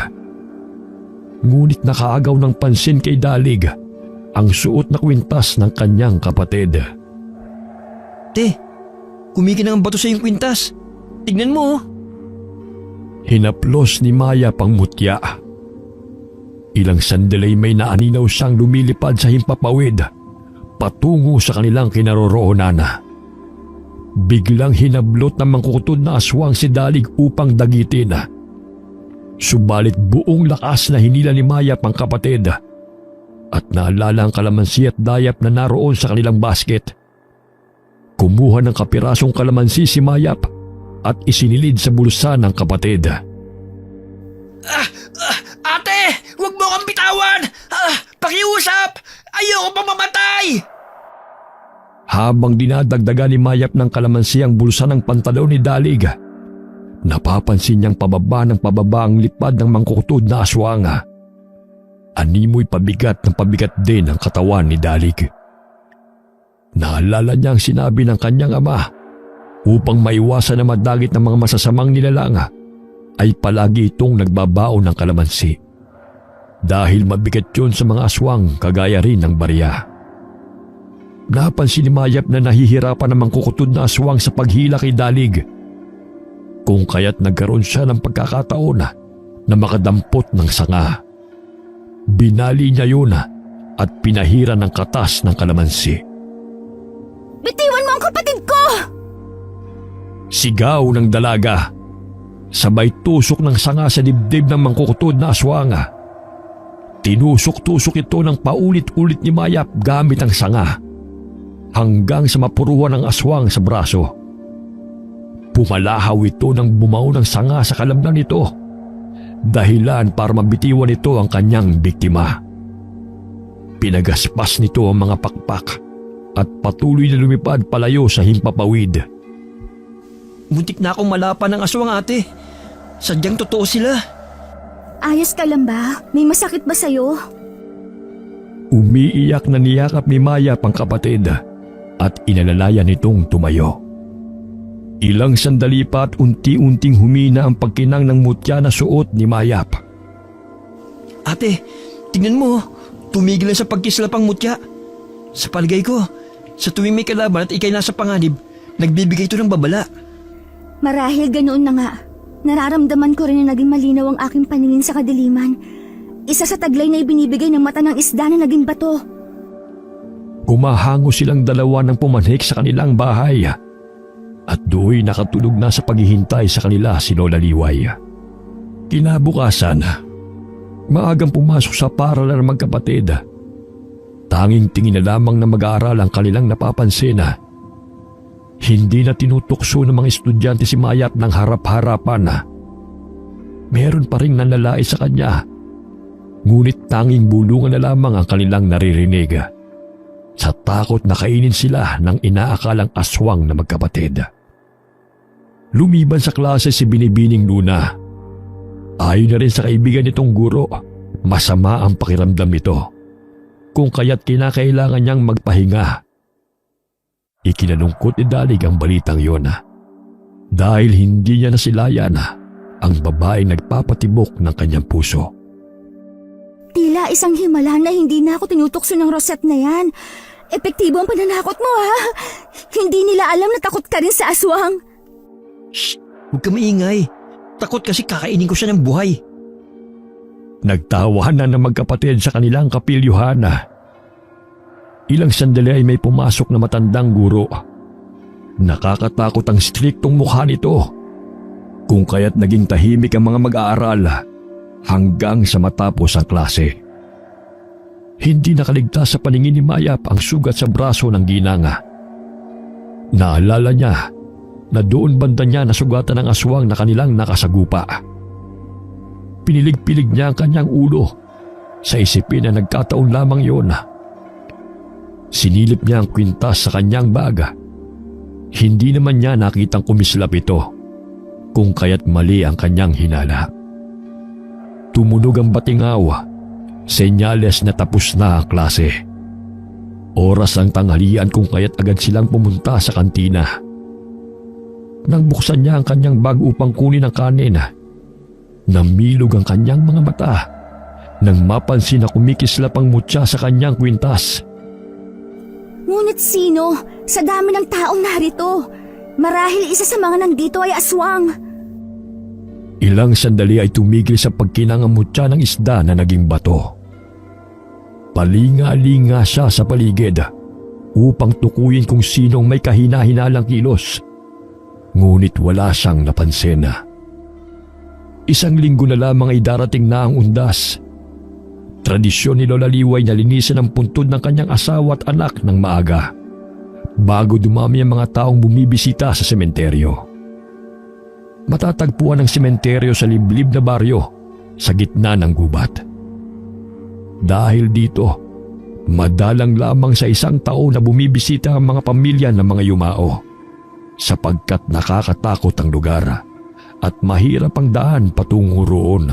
Ngunit nakaagaw ng pansin kay Dalig ang suot na kwintas ng kanyang kapatid. Te, kumikinang ang bato sa iyong kwintas. Tignan mo oh. Hinaplos ni Maya pang mutya. Ilang sandali may naaninaw siyang lumilipad sa himpapawid patungo sa kanilang kinaroroonan. Biglang hinablot ng mangkukutod na aswang si Dalig upang dagitin. Subalit buong lakas na hinila ni Maya pang kapatid at naalala ang kalamansi at dayap na naroon sa kanilang basket. Kumuha ng kapirasong kalamansi si Mayap at isinilid sa bulsa ng kapatid. Ate! Huwag mo kang bitawan! Pakiusap! Ayoko pang mamatay! Habang dinadagdagan ni Mayap ng kalamansi ang bulsa ng pantalon ni Dalig, napapansin niyang pababa ang lipad ng mangkukutod na aswang. Animoy pabigat din ang katawan ni Dalig. Naalala niya ang sinabi ng kanyang ama upang maiwasan na madagit ng mga masasamang nilalang ay palagi itong nagbabaon ng kalamansi. Dahil mabigat yun sa mga aswang kagaya rin ng barya. Napansin ni Mayap na nahihirapan ang mangkukutod na aswang sa paghila kay Dalig. Kung kaya't nagkaroon siya ng pagkakataon na makadampot ng sanga. Binali niya yun at pinahira ng katas ng kalamansi. Bitiwan mo ang kapatid ko! Sigaw ng dalaga. Sabay tusok ng sanga sa dibdib ng mangkukutod na aswang. Tinusok-tusok ito ng paulit-ulit ni Mayap gamit ang sanga hanggang sa mapuruhan ng aswang sa braso. Pumalahaw ito nang bumao ng sanga sa kalamnan nito, dahilan para mabitiwan ito ang kanyang biktima. Pinagaspas nito ang mga pakpak at patuloy na lumipad palayo sa himpapawid. Muntik na akong malapan ng aswang, ate. Sadyang totoo sila. Ayos ka lang ba? May masakit ba sa'yo? Umiiyak na niyakap ni Maya pang kapatid at inalalayan nitong tumayo. Ilang sandali pa at unti-unting humina ang pagkinang ng mutya na suot ni Mayap. Ate, tingnan mo. Tumigil na sa pagkislap ang mutya. Sa palagay ko, sa tuwing may kalaban at ikay nasa panganib, nagbibigay ito ng babala. Marahil ganoon na nga. Nararamdaman ko rin na naging malinaw ang aking paningin sa kadiliman. Isa sa taglay na ibinibigay ng mata ng isda na naging bato. Kumahango silang dalawa ng pumanhik sa kanilang bahay at do'y nakatulog na sa paghihintay sa kanila si Lola Liway. Kinabukasan, maagang pumasok sa paaralan ng magkapatid. Tanging tingin na lamang na mag-aaral ang kanilang napapansin. Hindi na tinutukso ng mga estudyante si Mayap ng harap-harapan. Meron pa ring nanlalait sa kanya, ngunit tanging bulungan na lamang ang kanilang naririnig. Sa takot na kainin sila ng inaakalang aswang na magkapatid. Lumiban sa klase si Binibining Luna. Ayon na rin sa kaibigan nitong guro, masama ang pakiramdam nito, kung kaya't kinakailangan niyang magpahinga. Ikinalungkot ni Dalig ang balitang yon dahil hindi niya nasilayan ang babaeng nagpapatibok ng kanyang puso. Tila isang himala na hindi na ako tinutokso ng rosette na yan. Epektibo ang pananakot mo, ha? Hindi nila alam na takot ka rin sa aswang. Shh! Huwag ka maingay. Takot kasi kakainin ko siya ng buhay. Nagtawanan ng magkapatid sa kanilang kapilyuhan. Ilang sandali ay may pumasok na matandang guro. Nakakatakot ang striktong mukha nito, kung kaya't naging tahimik ang mga mag-aaral hanggang sa matapos ang klase. Hindi nakaligtas sa paningin ni Mayap ang sugat sa braso ng ginanga. Naalala niya na doon banda niya nasugatan ng aswang na kanilang nakasagupa. Pinilig-pilig niya ang kanyang ulo Sa isipin na nagkataon lamang yun. Sinilip niya ang kwintas sa kanyang baga. Hindi naman niya nakitang kumislap ito, kung kaya't mali ang kanyang hinala. Tumunog ang batingaw, senyales na tapos na ang klase. Oras ang tanghalian kung kaya't agad silang pumunta sa kantina. Nang buksan niya ang kanyang bag upang kunin ang kanin, namilog ang kanyang mga mata nang mapansin na kumikislap ang mutya sa kanyang kwintas. Ngunit sino? Sa dami ng taong narito. Marahil isa sa mga nandito ay aswang. Ilang sandali ay tumigil sa pagkinang ang mutya ng isda na naging bato. Palinga-linga siya sa paligid upang tukuyin kung sinong may kahina-hinalang kilos. Ngunit wala siyang napansin. Isang linggo na lamang ay darating na ang undas. Tradisyon ni Lola Liway na linisin ang puntod ng kanyang asawa at anak ng maaga, bago dumami ang mga taong bumibisita sa sementeryo. Matatagpuan ang sementeryo sa liblib na baryo sa gitna ng gubat. Dahil dito, madalang lamang sa isang taon na bumibisita ang mga pamilya ng mga yumao, sapagkat nakakatakot ang lugar at mahirap ang daan patungo roon.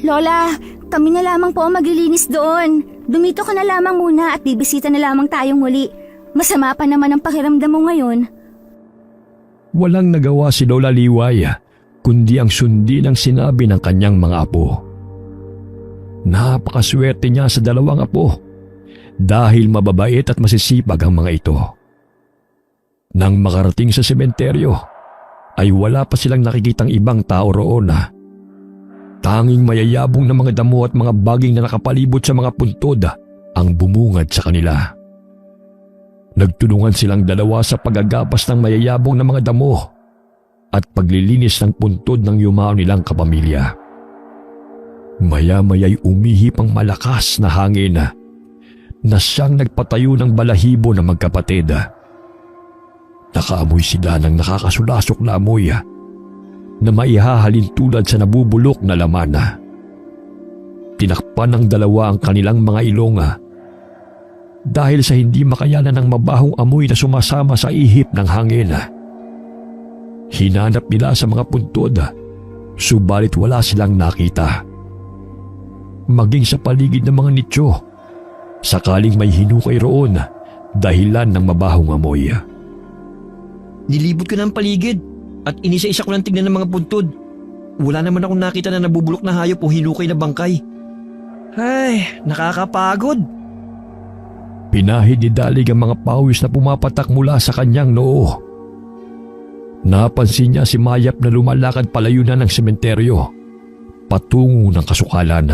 Lola, kami na lamang po ang maglilinis doon. Dumito ka na lamang muna at bibisita na lamang tayong muli. Masama pa naman ang pakiramdam mo ngayon. Walang nagawa si Lola Liway kundi ang sundin ang sinabi ng kanyang mga apo. Napakaswerte niya sa dalawang apo dahil mababait at masisipag ang mga ito. Nang makarating sa sementeryo ay wala pa silang nakikitang ibang tao roon. Tanging mayayabong na mga damo at mga baging na nakapalibot sa mga puntod ang bumungad sa kanila. Nagtulungan silang dalawa sa pagagapas ng mayayabong na mga damo at paglilinis ng puntod ng yumao nilang kapamilya. Maya-maya'y umihip ang malakas na hangin na siyang nagpatayo ng balahibo ng magkapatid. Nakaamoy sila ng nakakasulasok na amoy na maihahalin tulad sa nabubulok na laman. Tinakpan ng dalawa ang kanilang mga ilong dahil sa hindi makayanan ng mabahong amoy na sumasama sa ihip ng hangin. Hinanap nila sa mga puntod, subalit wala silang nakita. Maging sa paligid ng mga nitso, sakaling may hinukay roon dahilan ng mabahong amoy. Nilibot ko na ang paligid at inisa-isa ko lang tignan ng mga puntod. Wala naman akong nakita na nabubulok na hayop o hinukay na bangkay. Ay, nakakapagod. Pinahid ni Dalig ang mga pawis na pumapatak mula sa kanyang noo. Napansin niya si Mayap na lumalakad palayo na ng sementeryo, patungo ng kasukalan.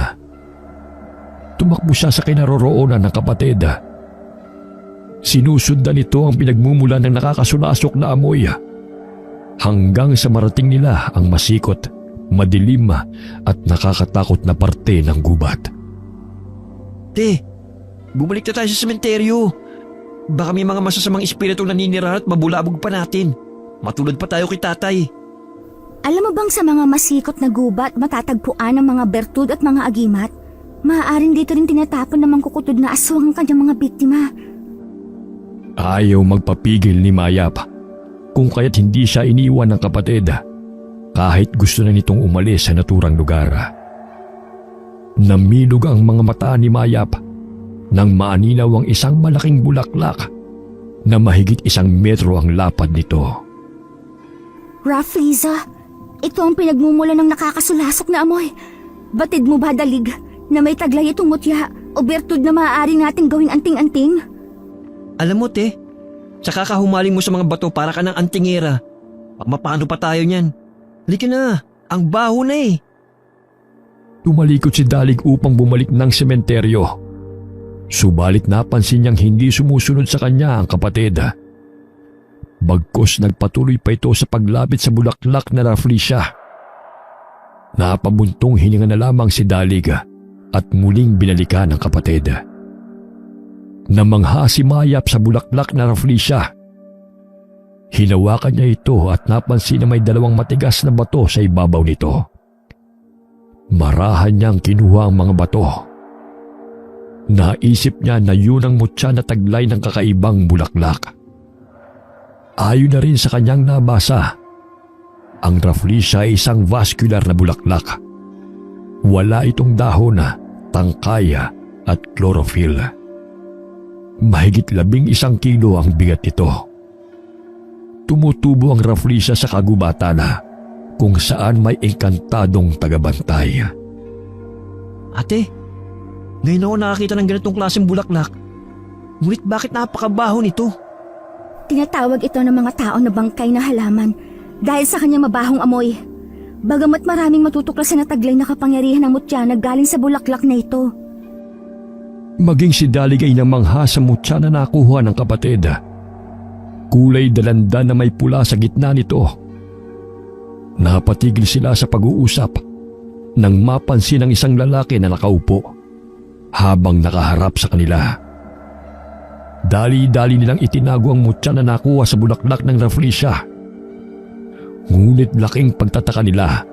Tumakbo siya sa kinaroroonan ng kapatid. Sinusundan nito ang pinagmumula ng nakakasulasok na amoy hanggang sa marating nila ang masikot, madilim at nakakatakot na parte ng gubat. Te, bumalik na tayo sa sementeryo. Baka may mga masasamang espiritu naninirahan at mabulabog pa natin. Matulad pa tayo kay tatay. Alam mo bang sa mga masikot na gubat matatagpuan ang mga bertud at mga agimat? Maaaring dito rin tinatapon ng mangkukutod na aswang ang kanyang mga biktima. Ayaw magpapigil ni Mayap kung kaya't hindi siya iniwan ng kapatid kahit gusto na nitong umalis sa naturang lugar. Namilog ang mga mata ni Mayap nang maaninaw ang isang malaking bulaklak na mahigit 1 metro ang lapad nito. Rafliza, ito ang pinagmumula ng nakakasulasok na amoy. Batid mo ba, Dalig, na may taglay itong mutya o bertud na maaari nating gawing anting-anting? Alam mo, te, sa kakahumaling mo sa mga bato para ka ng antingera. Mapano pa tayo niyan? Halika na, ang baho na eh. Tumalikod si Dalig upang bumalik ng sementeryo. Subalit napansin niyang hindi sumusunod sa kanya ang kapatid. Bagkus nagpatuloy pa ito sa paglapit sa bulaklak na Rafflesia. Napabuntong hininga na lamang si Dalig at muling binalikan ng kapatid. Namangha si Mayap sa bulaklak na Rafflesia. Hinawakan niya ito at napansin na may 2 matigas na bato sa ibabaw nito. Marahan niyang kinuha ang mga bato. Naisip niya na yun ang mutya na taglay ng kakaibang bulaklak. Ayon na rin sa kanyang nabasa, ang Rafflesia ay isang vascular na bulaklak. Wala itong dahon, tangkay at chlorophyll. Mahigit 11 kilo ang bigat nito. Tumutubo ang Rafflesia sa kagubatan kung saan may engkantadong tagabantay. Ate, ngayon ako nakakita ng ganitong klaseng bulaklak. Ngunit bakit napakabaho nito? Tinatawag ito ng mga tao na bangkay na halaman dahil sa kanyang mabahong amoy. Bagamat maraming matutuklasan na taglay na kapangyarihan ng mutya na galing sa bulaklak na ito. Maging si Dalig ay namangha sa mutya na nakuha ng kapatid. Kulay dalanda na may pula sa gitna nito. Napatigil sila sa pag-uusap nang mapansin ang isang lalaki na nakaupo habang nakaharap sa kanila. Dali-dali nilang itinago ang mutya na nakuha sa bulaklak ng Rafflesia. Ngunit laking pagtataka nila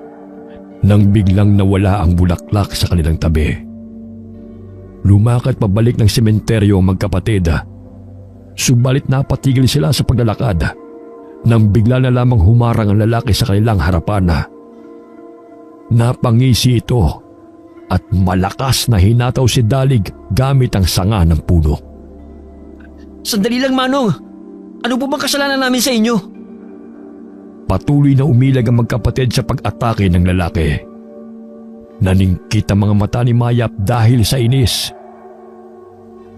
nang biglang nawala ang bulaklak sa kanilang tabi. Lumakad pabalik ng sementeryo ang magkapatid. Subalit napatigil sila sa paglalakad nang bigla na lamang humarang ang lalaki sa kanilang harapan. Napangisi ito at malakas na hinataw si Dalig gamit ang sanga ng puno. Sandali lang, Manong. Ano po bang kasalanan namin sa inyo? Patuloy na umilag ang magkapatid sa pag-atake ng lalaki. Naningkit ang mga mata ni Mayap dahil sa inis.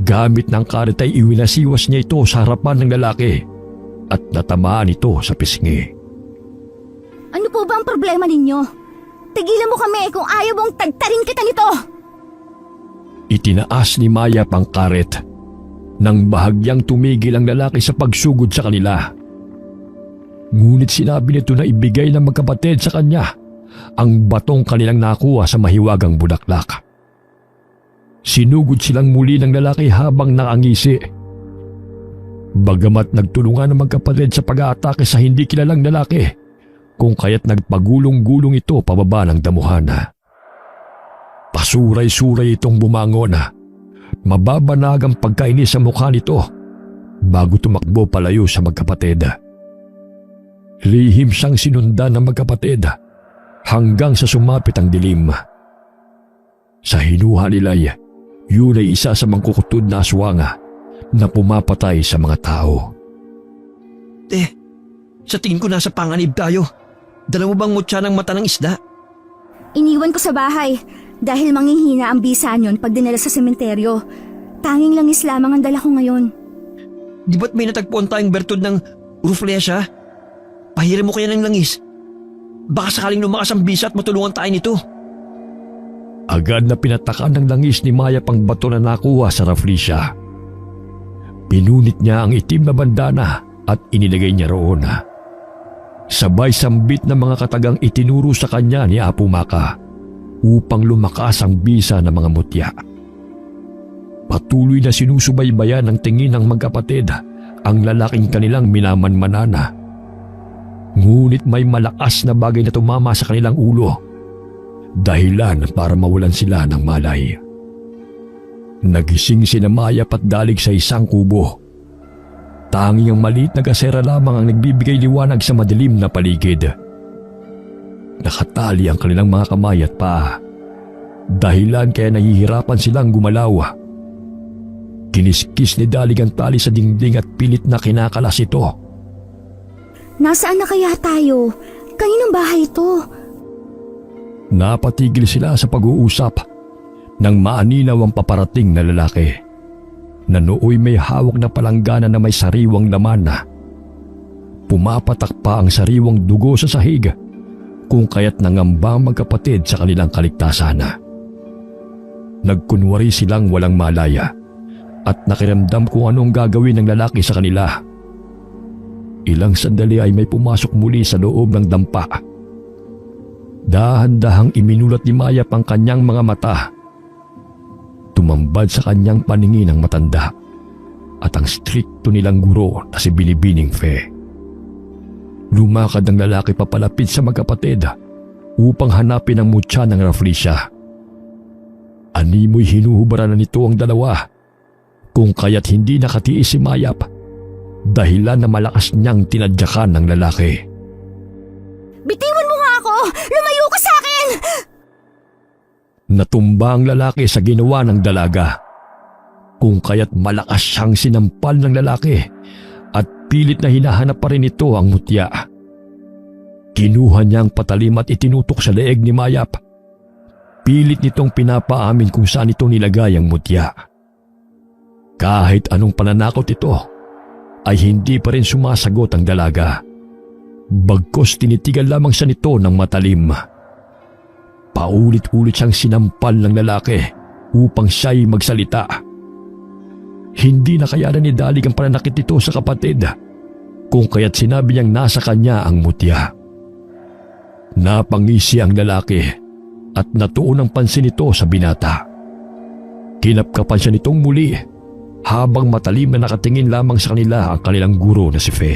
Gamit ng karet ay iwinasiwas niya ito sa harapan ng lalaki at natamaan ito sa pisngi. Ano po ba ang problema ninyo? Tigilan mo kami kung ayaw mong tagtarin kita nito! Itinaas ni Mayap ang karet nang bahagyang tumigil ang lalaki sa pagsugod sa kanila. Ngunit sinabi nito na ibigay ng magkapatid sa kanya ang batong kanilang nakuha sa mahiwagang bulaklak. Sinugod silang muli ng lalaki habang nakangisi. Bagamat nagtulungan ng magkapatid sa pag-aatake sa hindi kilalang lalaki, kung kaya't nagpagulong-gulong ito pababa ng damuhan. Pasuray-suray itong bumangon. Mababanag ang pagkainis sa mukha nito bago tumakbo palayo sa magkapatid. Lihim siyang sinundan ng magkapatid hanggang sa sumapit ang dilim. Sa hinuha nila'y yun ay isa sa mangkukutod na aswang na pumapatay sa mga tao. Sa tingin ko nasa panganib tayo. Dala mo bang mutya ng mata ng isda? Iniwan ko sa bahay dahil manghihina ang bisa niyon pag dinala sa sementeryo. Tanging langis lamang ang dala ko ngayon. Di ba't may natagpuan tayong bertod ng Rafflesia? Pahiram mo kaya ng langis. Baka sakaling lumakas ang bisa at matulungan tayo nito. Agad na pinatakan ng langis ni Mayap ang bato na nakuha sa Rafflesia. Pinunit niya ang itim na bandana at inilagay niya roon. Sabay sambit ng mga katagang itinuro sa kanya ni Apo Maka upang lumakas ang bisa ng mga mutya. Patuloy na sinusubaybayan ng tingin ng magkapatid ang lalaking kanilang minamanmanana. Ngunit may malakas na bagay na tumama sa kanilang ulo, dahilan para mawalan sila ng malay. Nagising si Mayap at Dalig sa isang kubo. Tanging ang maliit na gasera lamang ang nagbibigay liwanag sa madilim na paligid. Nakatali ang kanilang mga kamay at paa, dahilan kaya nahihirapan silang gumalaw. Kiniskis ni Dalig ang tali sa dingding at pilit na kinakalas ito. Nasaan na kaya tayo? Kaninong bahay ito? Napatigil sila sa pag-uusap nang maaninaw ang paparating na lalaki na nooy may hawak na palanggana na may sariwang laman. Pumapatak pa ang sariwang dugo sa sahig kung kaya't nangamba ang magkapatid sa kanilang kaligtasan. Nagkunwari silang walang malaya at nakiramdam kung anong gagawin ng lalaki sa kanila. Ilang sandali ay may pumasok muli sa loob ng dampa. Dahan-dahang iminulat ni Mayap ang kanyang mga mata. Tumambad sa kanyang paningin ang matanda at ang strikto nilang guro na si Binibining Fe. Lumakad ang lalaki papalapit sa magkapatid upang hanapin ang mutya ng Rafflesia. Animoy hinuhubaran na nito ang dalawa, kung kaya't hindi nakatiis si Mayap dahilan na malakas niyang tinadyakan ng lalaki. Bitiwan mo nga ako! Lumayo ka sa akin! Natumba ang lalaki sa ginawa ng dalaga, kung kaya't malakas siyang sinampal ng lalaki at pilit na hinahanap pa rin ito ang mutya. Kinuha niya ang patalim at itinutok sa leeg ni Mayap. Pilit nitong pinapaamin kung saan ito nilagay ang mutya. Kahit anong pananakot ito, ay hindi pa rin sumasagot ang dalaga. Bagkos tinitigan lamang siya nito ng matalim. Paulit-ulit siyang sinampal ng lalaki upang siya'y magsalita. Hindi na kayanan ni Dalig ang pananakit nito sa kapatid, kung kaya't sinabi niyang nasa kanya ang mutya. Napangisi ang lalaki at natuon ang pansin nito sa binata. Kinapkapan siya nitong muli habang matalim na nakatingin lamang sa kanila ang kanilang guro na si Fe.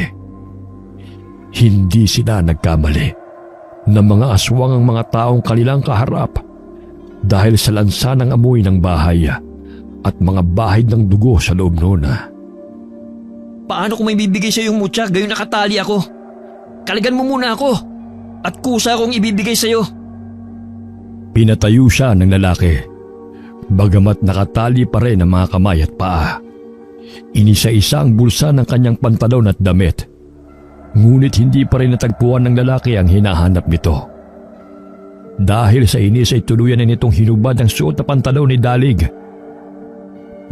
Hindi sila nagkamali na mga aswang ang mga taong kanilang kaharap dahil sa lansa ng amoy ng bahay at mga bahid ng dugo sa loob noon. Paano kung may bibigay sa yung mutya gayon nakatali ako? Kaligan mo muna ako at kusa akong ibibigay sa iyo. Pinatayo siya ng lalaki, bagamat nakatali pa rin ang mga kamay at paa. Inisa-isa ang bulsa ng kanyang pantalon at damit, ngunit hindi pa rin natagpuan ng lalaki ang hinahanap nito. Dahil sa inis ay tuluyan na nitong hinubad ang suot na pantalon ni Dalig.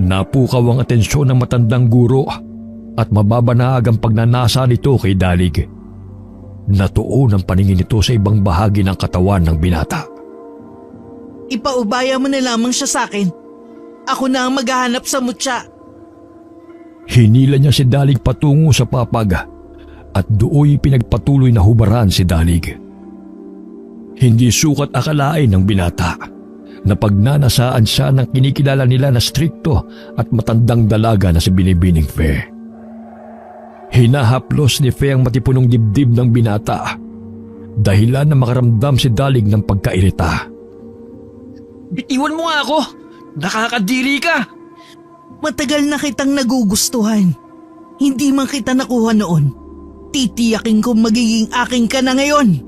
Napukaw ang atensyon ng matandang guro at mababanaag ang pagnanasa nito kay Dalig. Natuon ang paningin nito sa ibang bahagi ng katawan ng binata. Ipaubaya mo na lamang siya sa akin. Ako na ang maghahanap sa mutya. Hinila niya si Dalig patungo sa papag at dooy pinagpatuloy na hubaran si Dalig. Hindi sukat akalain ng binata na pagnanasaan siya ng kinikilala nila na strikto at matandang dalaga na si Binibining Fe. Hinahaplos ni Fe ang matipunong dibdib ng binata dahilan na makaramdam si Dalig ng pagkairita. Bitiwan mo nga ako! Nakakadiri ka! Matagal na kitang nagugustuhan. Hindi man kita nakuha noon. Titiyakin kong magiging aking ka na ngayon.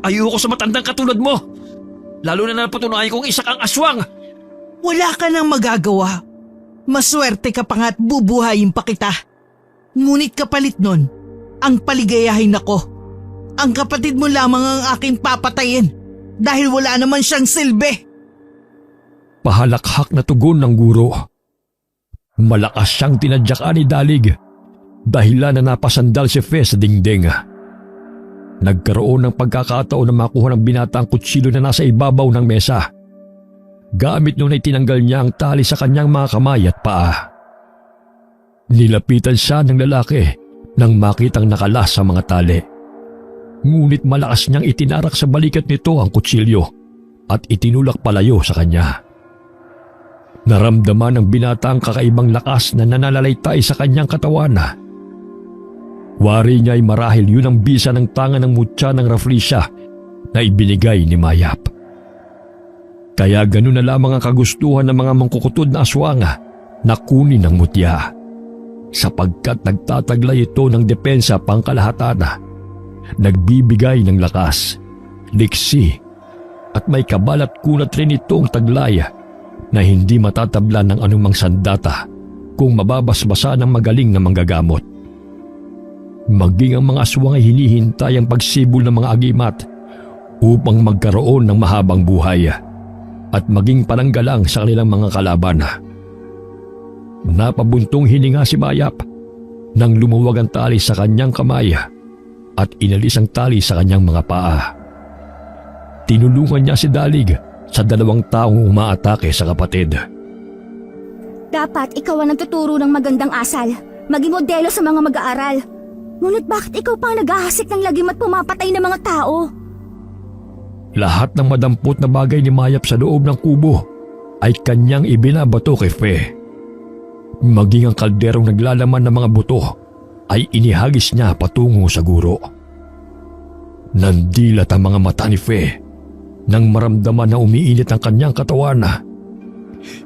Ayoko sa matandang katulad mo! Lalo na napatunayan kong isa kang aswang! Wala ka nang magagawa. Maswerte ka pa nga at bubuhayin pa kita. Ngunit kapalit nun, ang paligayahin ako. Ang kapatid mo lamang ang aking papatayin dahil wala naman siyang silbi. Pahalakhak na tugon ng guro. Malakas siyang tinadyakan ni Dalig dahilan na napasandal si Fe sa dingding. Nagkaroon ng pagkakataon na makuha ng binata ang kutsilyo na nasa ibabaw ng mesa. Gamit noon ay tinanggal niya ang tali sa kanyang mga kamay at paa. Nilapitan siya ng lalaki nang makitang nakalas sa mga tali. Ngunit malakas niyang itinarak sa balikat nito ang kutsilyo at itinulak palayo sa kanya. Naramdaman ng binata ang kakaibang lakas na nananalaytay sa kanyang katawan. Wari niya ay marahil yun ang bisa ng tanga ng mutya ng Rafflesia na ibinigay ni Mayap. Kaya ganun na lamang ang kagustuhan ng mga mangkukutod na aswang na kunin ang mutya, sapagkat nagtataglay ito ng depensa pangkalahatan, nagbibigay ng lakas, liksi, at may kabal at kunat rin itong taglay na hindi matatabla ng anumang sandata kung mababasbasa ng magaling na manggagamot. Maging ang mga aswang ay hinihintay ang pagsibol ng mga agimat upang magkaroon ng mahabang buhay at maging pananggalang sa kanilang mga kalaban. Napabuntong hininga si Mayap nang lumuwag ang tali sa kanyang kamay at inalis ang tali sa kanyang mga paa. Tinulungan niya si Dalig sa dalawang taong umaatake sa kapatid. Dapat ikaw ang nagtuturo ng magandang asal, maging modelo sa mga mag-aaral. Ngunit bakit ikaw pang naghahasik ng lagim at pumapatay ng mga tao? Lahat ng madampot na bagay ni Mayap sa loob ng kubo ay kanyang ibinabato kay Fe. Maging ang kalderong naglalaman ng mga buto ay inihagis niya patungo sa guro. Nandilat ang mga mata ni Fe Nang maramdaman na umiinit ang kanyang katawan,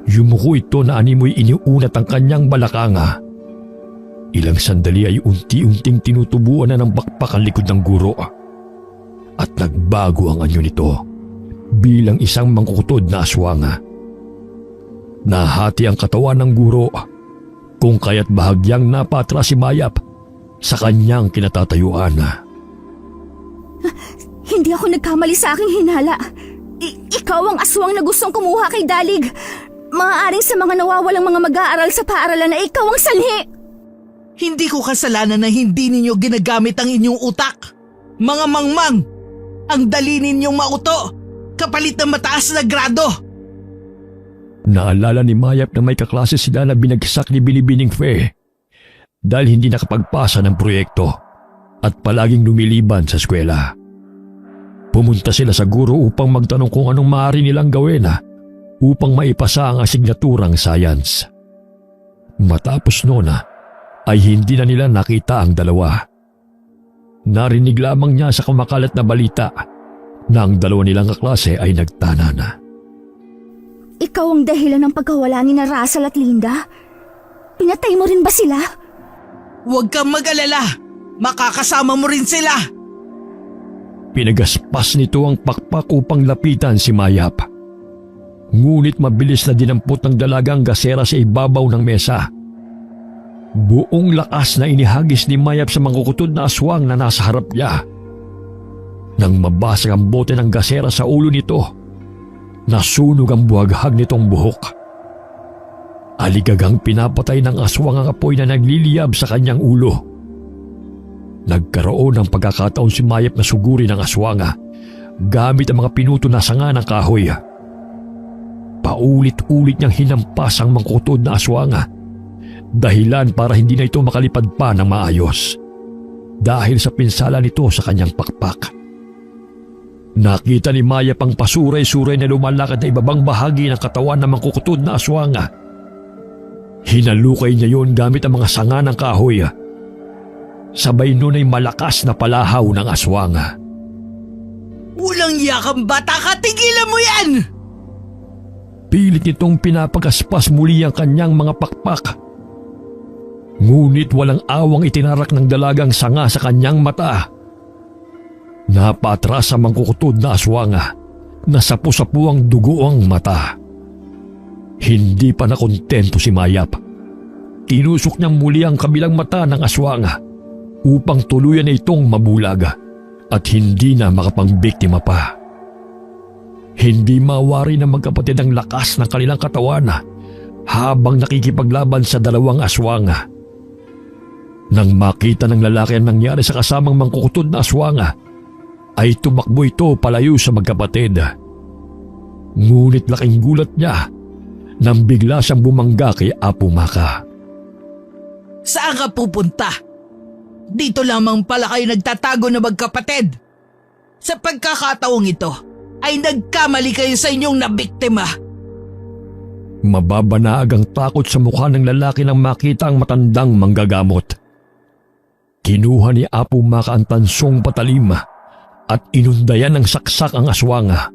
yumuko ito na animoy iniunat ang kanyang balakanga. Ilang sandali ay unti-unting tinutubuan na ng bakpak ang likod ng guro. At nagbago ang anyo nito bilang isang mangkukutod na aswang. Nahati ang katawan ng guro kung kaya't bahagyang napatras si Mayap sa kanyang kinatatayuan. Hindi ako nagkamali sa aking hinala. Ikaw ang aswang na gustong kumuha kay Dalig. Maaaring sa mga nawawalang mga mag-aaral sa paaralan na ikaw ang sanhi. Hindi ko kasalanan na hindi ninyo ginagamit ang inyong utak. Mga mangmang, ang dali ninyong mauto, kapalit ng mataas na grado. Naalala ni Mayap na may kaklase sila na binagsak ni Binibining Fe dahil hindi nakapagpasa ng proyekto at palaging lumiliban sa eskwela. Pumunta sila sa guro upang magtanong kung anong maaari nilang gawin upang maipasa ang asignaturang science. Matapos noon ay hindi na nila nakita ang dalawa. Narinig lamang niya sa kumakalat na balita na ang dalawa nilang kaklase ay nagtanan. Ikaw ang dahilan ng pagkawala ni na Russell at Linda? Pinatay mo rin ba sila? Huwag kang mag-alala, makakasama mo rin sila. Pinagaspas nito ang pakpak upang lapitan si Mayap. Ngunit mabilis na dinampot ng dalagang gasera sa ibabaw ng mesa. Buong lakas na inihagis ni Mayap sa mangkukutod na aswang na nasa harap niya. Nang mabasag ang bote ng gasera sa ulo nito, nasunog ang buhaghag nitong buhok. Aligagang pinapatay ng aswang ang apoy na nagliliyab sa kanyang ulo. Nagkaroon ng pagkakataon si Mayap na sugurin ng aswanga gamit ang mga pinuto na sanga ng kahoy. Paulit-ulit niyang hinampas ang mangkukutod na aswanga, dahilan para hindi na ito makalipad pa ng maayos dahil sa pinsala nito sa kanyang pakpak. Nakita ni Mayap ang pasuray-suray na lumalakad na ibabang bahagi ng katawan ng mangkukutod na aswanga. Hinalukay niya yon gamit ang mga sanga ng kahoy. Sabay nun ay malakas na palahaw ng aswanga. Walang yakang bata ka, tigilan mo yan! Pilit nitong pinapagaspas muli ang kanyang mga pakpak. Ngunit walang awang itinarak ng dalagang sanga sa kanyang mata. Napatras sa mangkukutod na aswanga na sapu-sapu ang dugo ang mata. Hindi pa nakontento si Mayap. Tinusok niyang muli ang kabilang mata ng aswanga upang tuluyan na itong mabulag at hindi na makapangbiktima pa. Hindi mawari ng magkapatid ang lakas ng kanilang katawan habang nakikipaglaban sa dalawang aswanga. Nang makita ng lalaki ang nangyari sa kasamang mangkukutod na aswanga, ay tumakbo ito palayo sa magkapatid. Ngunit laking gulat niya nang bigla siyang bumangga kay Apo Maka. Saan ka pupunta? Dito lamang pala kayo nagtatago na magkapatid. Sa pagkakataong ito, ay nagkamali kayo sa inyong nabiktima. Mababanaag ang takot sa mukha ng lalaki nang makita ang matandang manggagamot. Kinuha ni Apo Maka ang tansong patalim at inundayan ng saksak ang aswanga.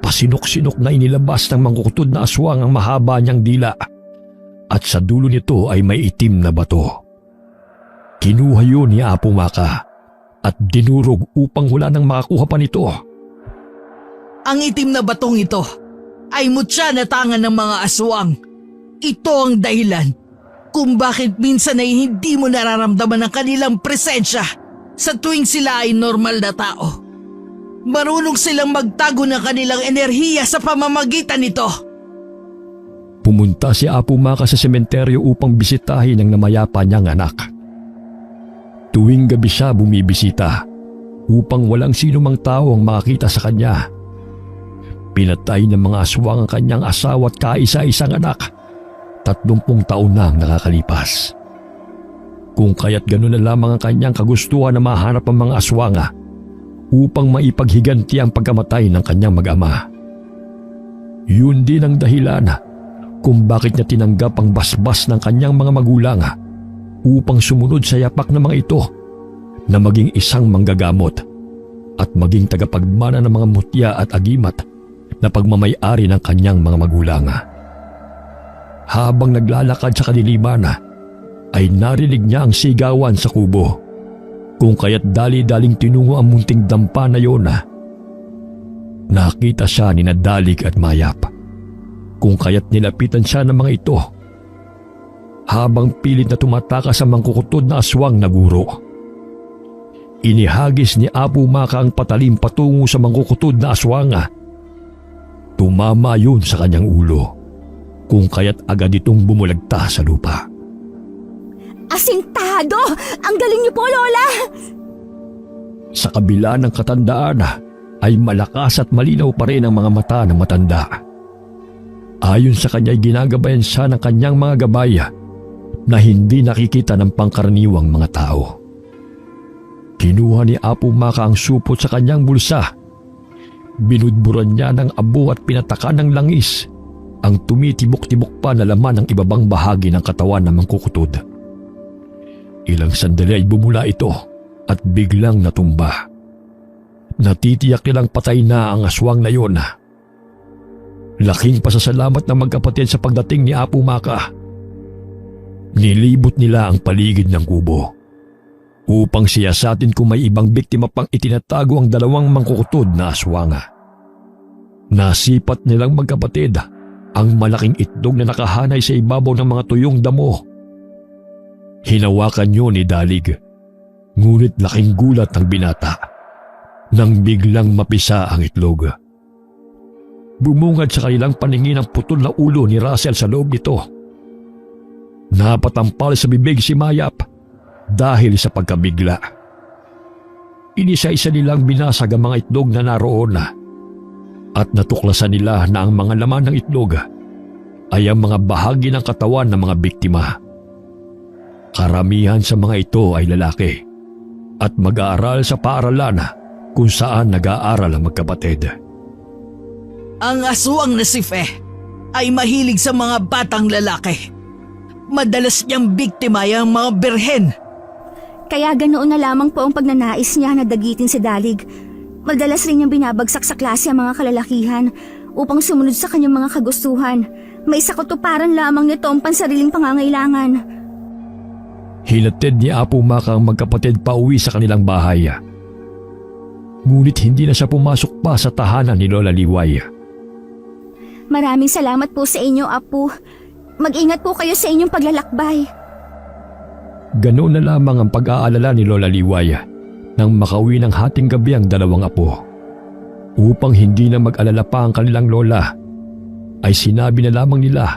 Pasinok-sinok na inilabas ng mangkukutod na aswang ang mahaba niyang dila at sa dulo nito ay may itim na bato. Kinuha yun ni Apo Maka at dinurog upang wala nang makakuha pa nito. Ang itim na batong ito ay mutya na tangan ng mga aswang. Ito ang dahilan kung bakit minsan ay hindi mo nararamdaman ang kanilang presensya sa tuwing sila ay normal na tao. Marunong silang magtago ng kanilang enerhiya sa pamamagitan nito. Pumunta si Apo Maka sa sementeryo upang bisitahin ang namayapa niyang anak. Tuwing gabi siya bumibisita upang walang sino mang tao ang makakita sa kanya. Pinatay ng mga aswang ang kanyang asawa at kaisa-isang anak. 30 taon na ang nakakalipas. Kung kaya't gano'n na lamang ang kanyang kagustuhan na mahanap ang mga aswanga upang maipaghiganti ang pagkamatay ng kanyang mag-ama. Yun din ang dahilan kung bakit niya tinanggap ang basbas ng kanyang mga magulang upang sumunod sa yapak ng mga ito na maging isang manggagamot at maging tagapagmana ng mga mutya at agimat na pagmamay-ari ng kanyang mga magulang. Habang naglalakad sa kadiliman, ay narinig niya ang sigawan sa kubo, kung kaya't dali-daling tinungo ang munting dampa na yon. Nakita siya ni Dalig at Mayap, kung kaya't nilapitan siya ng mga ito, habang pilit na tumatakas sa mangkukutod na aswang na guro. Inihagis ni Apo Maka ang patalim patungo sa mangkukutod na aswang. Tumama yun sa kanyang ulo, kung kaya't agad itong bumulagta sa lupa. Asintado! Ang galing niyo po, Lola! Sa kabila ng katandaan ay malakas at malinaw pa rin ang mga mata ng matanda. Ayon sa kanya ay ginagabayan siya ng kanyang mga gabay na hindi nakikita ng pangkaraniwang mga tao. Kinuha ni Apo Maka ang supot sa kanyang bulsa. Binudburan niya ng abo at pinatakan ng langis ang tumitibok-tibok pa na laman ng ibabang bahagi ng katawan ng mangkukutod. Ilang sandali ay bumula ito at biglang natumba. Natitiyak nilang patay na ang aswang na yon. Laking pasasalamat ng magkapatid sa pagdating ni Apo Maka. Nilibot nila ang paligid ng kubo upang siyasatin kung may ibang biktima pang itinatago ang dalawang mangkukutod na aswang. Nasipat nilang magkapatid ang malaking itlog na nakahanay sa ibabaw ng mga tuyong damo. Hinawakan niyo ni Dalig, ngunit laking gulat ang binata nang biglang mapisa ang itlog. Bumungad sa kanilang paningin ang putol na ulo ni Russell sa loob nito. Napatampal sa bibig si Mayap dahil sa pagkabigla. Inisa-isa nilang binasag ang mga itlog na naroon at natuklasan nila na ang mga laman ng itlog ay ang mga bahagi ng katawan ng mga biktima. Karamihan sa mga ito ay lalaki at mag-aaral sa paaralan kung saan nag-aaral ang magkapatid. Ang aswang na si Fe ay mahilig sa mga batang lalaki. Madalas niyang biktima yung mga birhen. Kaya ganoon na lamang po ang pagnanais niya na dagitin si Dalig. Madalas rin niyang binabagsak sa klase ang mga kalalakihan upang sumunod sa kanyang mga kagustuhan. May sa katuparan lamang nito ang pansariling pangangailangan. Hinatid ni Apo Maka ang magkapatid pa uwi sa kanilang bahay. Ngunit hindi na siya pumasok pa sa tahanan ni Lola Liway. Maraming salamat po sa inyo, Apo. Mag-ingat po kayo sa inyong paglalakbay. Ganoon na lamang ang pag-aalala ni Lola Liway nang makauwi ng hating gabi ang dalawang apo. Upang hindi na mag-alala pa ang kanilang lola, ay sinabi na lamang nila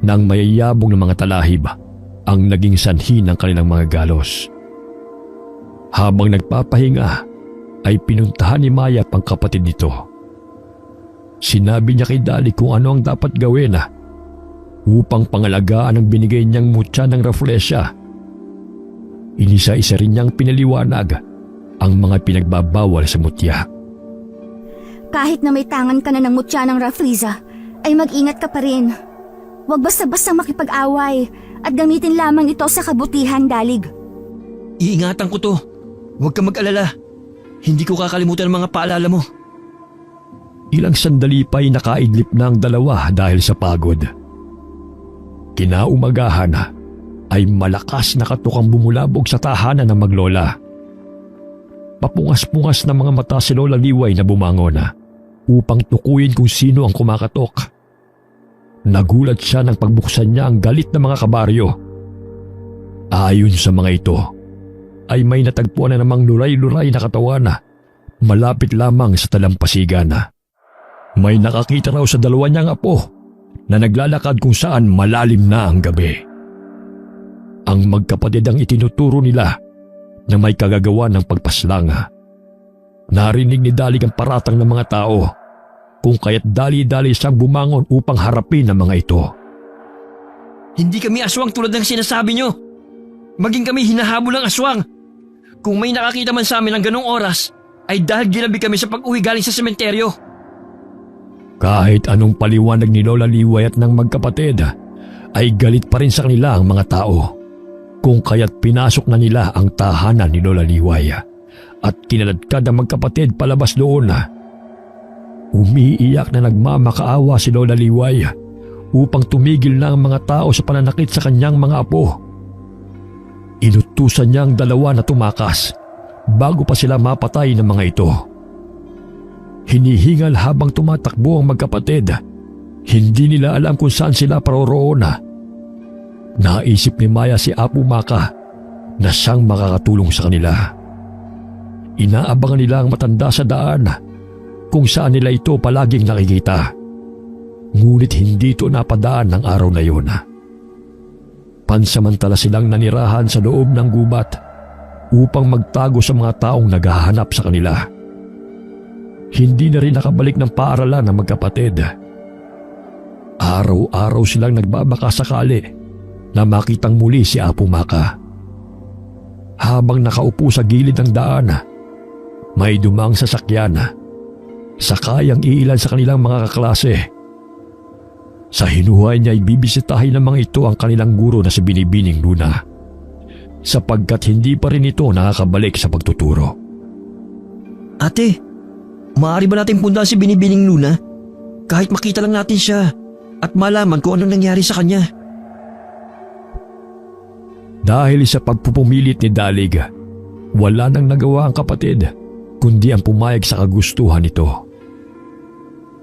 ng mayayabong ng mga talahib ang naging sanhi ng kanilang mga galos. Habang nagpapahinga, ay pinuntahan ni Mayap ang kapatid nito. Sinabi niya kay Dalig kung ano ang dapat gawin upang pangalagaan ang binigay niyang mutya ng Rafflesia. Inisa-isa rin niyang pinaliwanag ang mga pinagbabawal sa mutya. Kahit na may tangan ka na ng mutya ng Rafflesia, ay mag-ingat ka pa rin. Huwag basta-basta makipag-away at gamitin lamang ito sa kabutihan, Dalig. Iingatan ko to. Huwag ka mag-alala. Hindi ko kakalimutan ang mga paalala mo. Ilang sandali pa'y nakaidlip na ang dalawa dahil sa pagod. Kinaumagahan ay malakas na katukang bumulabog sa tahanan ng maglola. Papungas-pungas na mga mata si Lola Liway na bumangon upang tukuyin kung sino ang kumakatok. Nagulat siya nang pagbuksan niya ang galit na mga kabaryo. Ayon sa mga ito, ay may natagpuan na namang luray-luray na katawan malapit lamang sa talampasigan. May nakakita raw sa dalawa niyang apo na naglalakad kung saan malalim na ang gabi. Ang magkapatid ang itinuturo nila na may kagagawa ng pagpaslang. Narinig ni Dalig ang paratang ng mga tao, kung kaya't dali-dali siyang bumangon upang harapin ang mga ito. Hindi kami aswang tulad ng sinasabi nyo. Maging kami hinahabol ng aswang. Kung may nakakita man sa amin ng ganong oras, ay dahil ginabi kami sa pag-uwi galing sa sementeryo. Kahit anong paliwanag ni Lola Liway at ng magkapatid, ay galit pa rin sa kanila ang mga tao. Kung kaya't pinasok na nila ang tahanan ni Lola Liway at kinaladkad ang magkapatid palabas doon. Umiiyak na nagmamakaawa si Lola Liway upang tumigil na ang mga tao sa pananakit sa kanyang mga apo. Inutusan niya ang dalawa na tumakas bago pa sila mapatay ng mga ito. Hinihingal habang tumatakbo ang magkapatid. Hindi nila alam kung saan sila paroroon. Naisip ni Maya si Apo Maka na siyang makakatulong sa kanila. Inaabangan nila ang matanda sa daan kung saan nila ito palaging nakikita. Ngunit hindi ito napadaan ng araw na yun. Pansamantala silang nanirahan sa loob ng gubat upang magtago sa mga taong naghahanap sa kanila. Hindi na rin nakabalik ng paaralan ng magkapatid. Araw-araw silang nagbabaka sakali na makitang muli si Apo Maka. Habang nakaupo sa gilid ng daan, may dumang sasakyan, sakay ang iilan sa kanilang mga kaklase. Sa hinuhay niya ay bibisitahin ng mga ito ang kanilang guro na si Binibining Luna, sapagkat hindi pa rin ito nakakabalik sa pagtuturo. Ate, maaari ba natin puntahan si Binibining Luna? Kahit makita lang natin siya at malaman kung anong nangyari sa kanya. Dahil sa pagpupumilit ni Dalig, wala nang nagawa ang kapatid kundi ang pumayag sa kagustuhan nito.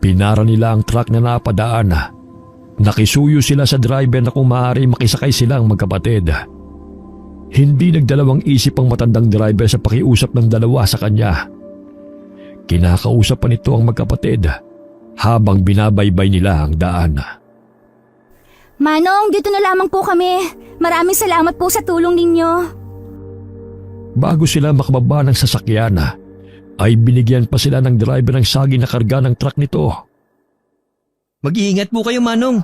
Pinara nila ang truck na napadaan. Nakisuyo sila sa driver na kung maaari makisakay silang magkapatid. Hindi nagdalawang isip ang matandang driver sa pakiusap ng dalawa sa kanya. Kinakausap pa nito ang magkapatid habang binabaybay nila ang daan. Manong, dito na lamang po kami. Maraming salamat po sa tulong ninyo. Bago sila makababa ng sasakyan, ay binigyan pa sila ng driver ng saging na karga ng truck nito. Mag-iingat po kayo, Manong.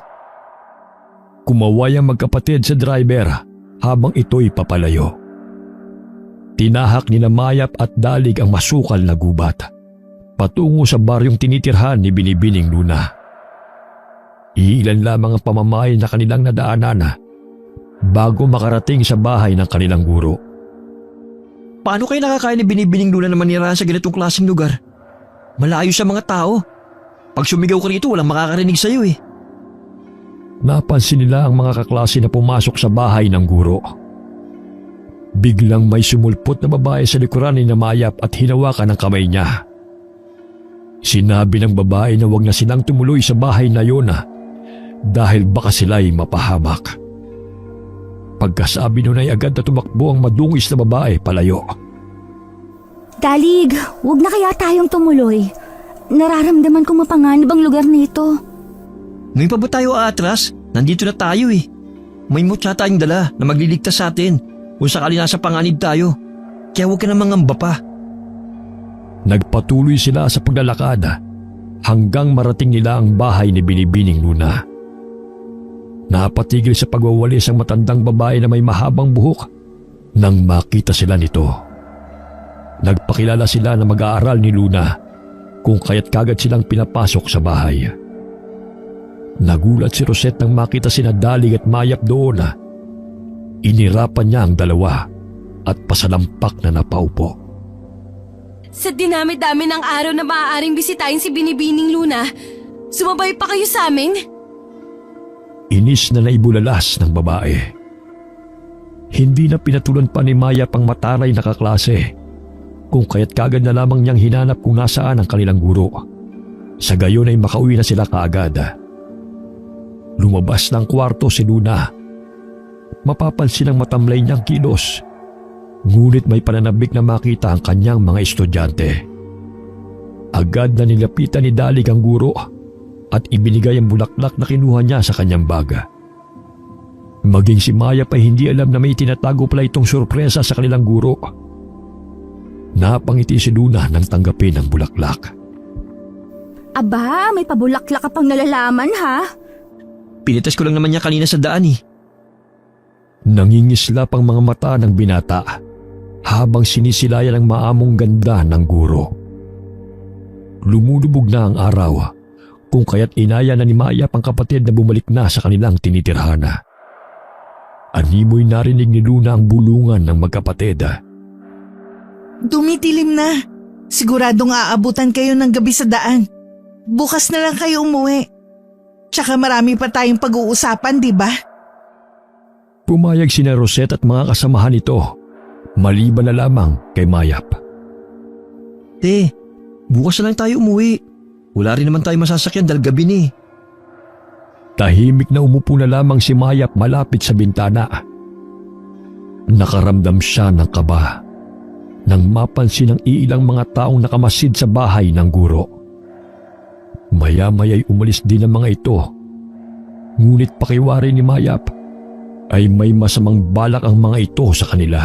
Kumaway ang magkapatid sa driver habang ito'y papalayo. Tinahak ni Mayap at Dalig ang masukal na gubat patungo sa baryong tinitirhan ni Binibining Luna. Iilan lamang ang pamamahay na kanilang nadaanan bago makarating sa bahay ng kanilang guro. Paano kayo nakakain ni Binibining Luna na manirahan sa ganitong klaseng lugar? Malayo sa mga tao. Pag sumigaw ka rito, walang makakarinig sa'yo eh. Napansin nila ang mga kaklase na pumasok sa bahay ng guro. Biglang may sumulpot na babae sa likuran ni Mayap at hinawakan ang kamay niya. Sinabi ng babae na huwag na silang tumuloy sa bahay na yun dahil baka sila'y mapahamak. Pagkasabi nun ay agad na tumakbo ang madungis na babae palayo. Dalig, huwag na kaya tayong tumuloy. Nararamdaman kong mapanganib ang lugar nito. Ngayon pa ba tayo aatras? Nandito na tayo eh. May mutya tayong dala na magliligtas sa atin kung sakali nasa panganib tayo. Kaya huwag ka na mangamba pa. Nagpatuloy sila sa paglalakad hanggang marating nila ang bahay ni Binibining Luna. Napatigil sa pagwawalis ang matandang babae na may mahabang buhok nang makita sila nito. Nagpakilala sila na mag-aaral ni Luna kung kaya't kagad silang pinapasok sa bahay. Nagulat si Rosette nang makita sina Dalig at Mayap doon. Inirapan niya ang dalawa at pasalampak na napaupo. Sa dinami-dami ng araw na maaaring bisitahin si Binibining Luna, sumabay pa kayo sa amin? Inis na naibulalas ng babae. Hindi na pinatulan pa ni Mayap ang mataray na kaklase, kung kaya't kagad na lamang niyang hinanap kung nasaan ang kanilang guro. Sa gayon ay makauwi na sila kaagad. Lumabas ng kwarto si Luna. Mapapansin ang matamlay niyang kilos. Ngunit may pananabik na makita ang kanyang mga estudyante. Agad na nilapitan ni Dalig ang guro at ibinigay ang bulaklak na kinuha niya sa kanyang baga. Maging si Mayap ay hindi alam na may tinatago pala itong sorpresa sa kanilang guro. Napangiti si Luna nang tanggapin ang bulaklak. Aba, may pabulaklak ka pang nalalaman ha? Pinitas ko lang naman niya kanina sa daan eh. Nangingislap ang mga mata ng binata habang sinisilayan ang maamong ganda ng guro. Lumulubog na ang araw kung kaya't inaya na ni Mayap ang kapatid na bumalik na sa kanilang tinitirhana. Animoy narinig ni Luna ang bulungan ng magkapatid. Dumitilim na. Siguradong aabutan kayo ng gabi sa daan. Bukas na lang kayo umuwi. Tsaka marami pa tayong pag-uusapan, di ba? Pumayag sina Rosette at mga kasamahan nito, maliban na lamang kay Mayap. Te, bukas na lang tayo umuwi. Wala rin naman tayo masasakyan dahil gabi ni. Tahimik na umupo na lamang si Mayap malapit sa bintana. Nakaramdam siya ng kaba nang mapansin ang iilang mga taong nakamasid sa bahay ng guro. Maya-maya'y umalis din ang mga ito. Ngunit pakiwari ni Mayap ay may masamang balak ang mga ito sa kanila.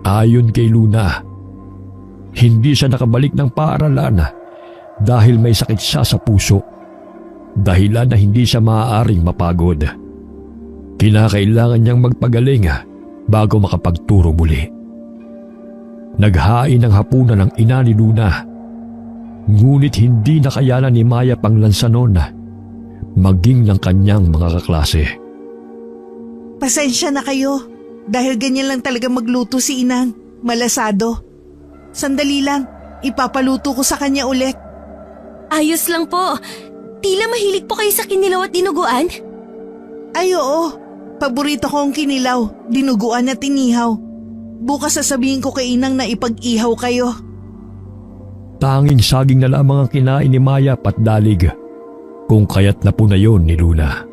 Ayon kay Luna, hindi siya nakabalik ng paaralan dahil may sakit siya sa puso. Dahilan na hindi siya maaaring mapagod. Kinakailangan niyang magpagaling bago makapagturo muli. Naghain ng hapunan ng ina ni Luna. Ngunit hindi nakayanan ni Mayap ang lansanon maging ng kanyang mga kaklase. Pasensya na kayo. Dahil ganyan lang talaga magluto si Inang. Malasado. Sandali lang. Ipapaluto ko sa kanya ulit. Ayos lang po. Tila mahilig po kayo sa kinilaw at dinuguan? Ay oo. Paborito ko ang kinilaw, dinuguan at inihaw. Bukas sasabihin ko kay Inang na ipag-ihaw kayo. Tanging saging na lamang ang kinain ni Mayap at Dalig, kung kaya't na po na yon ni Luna.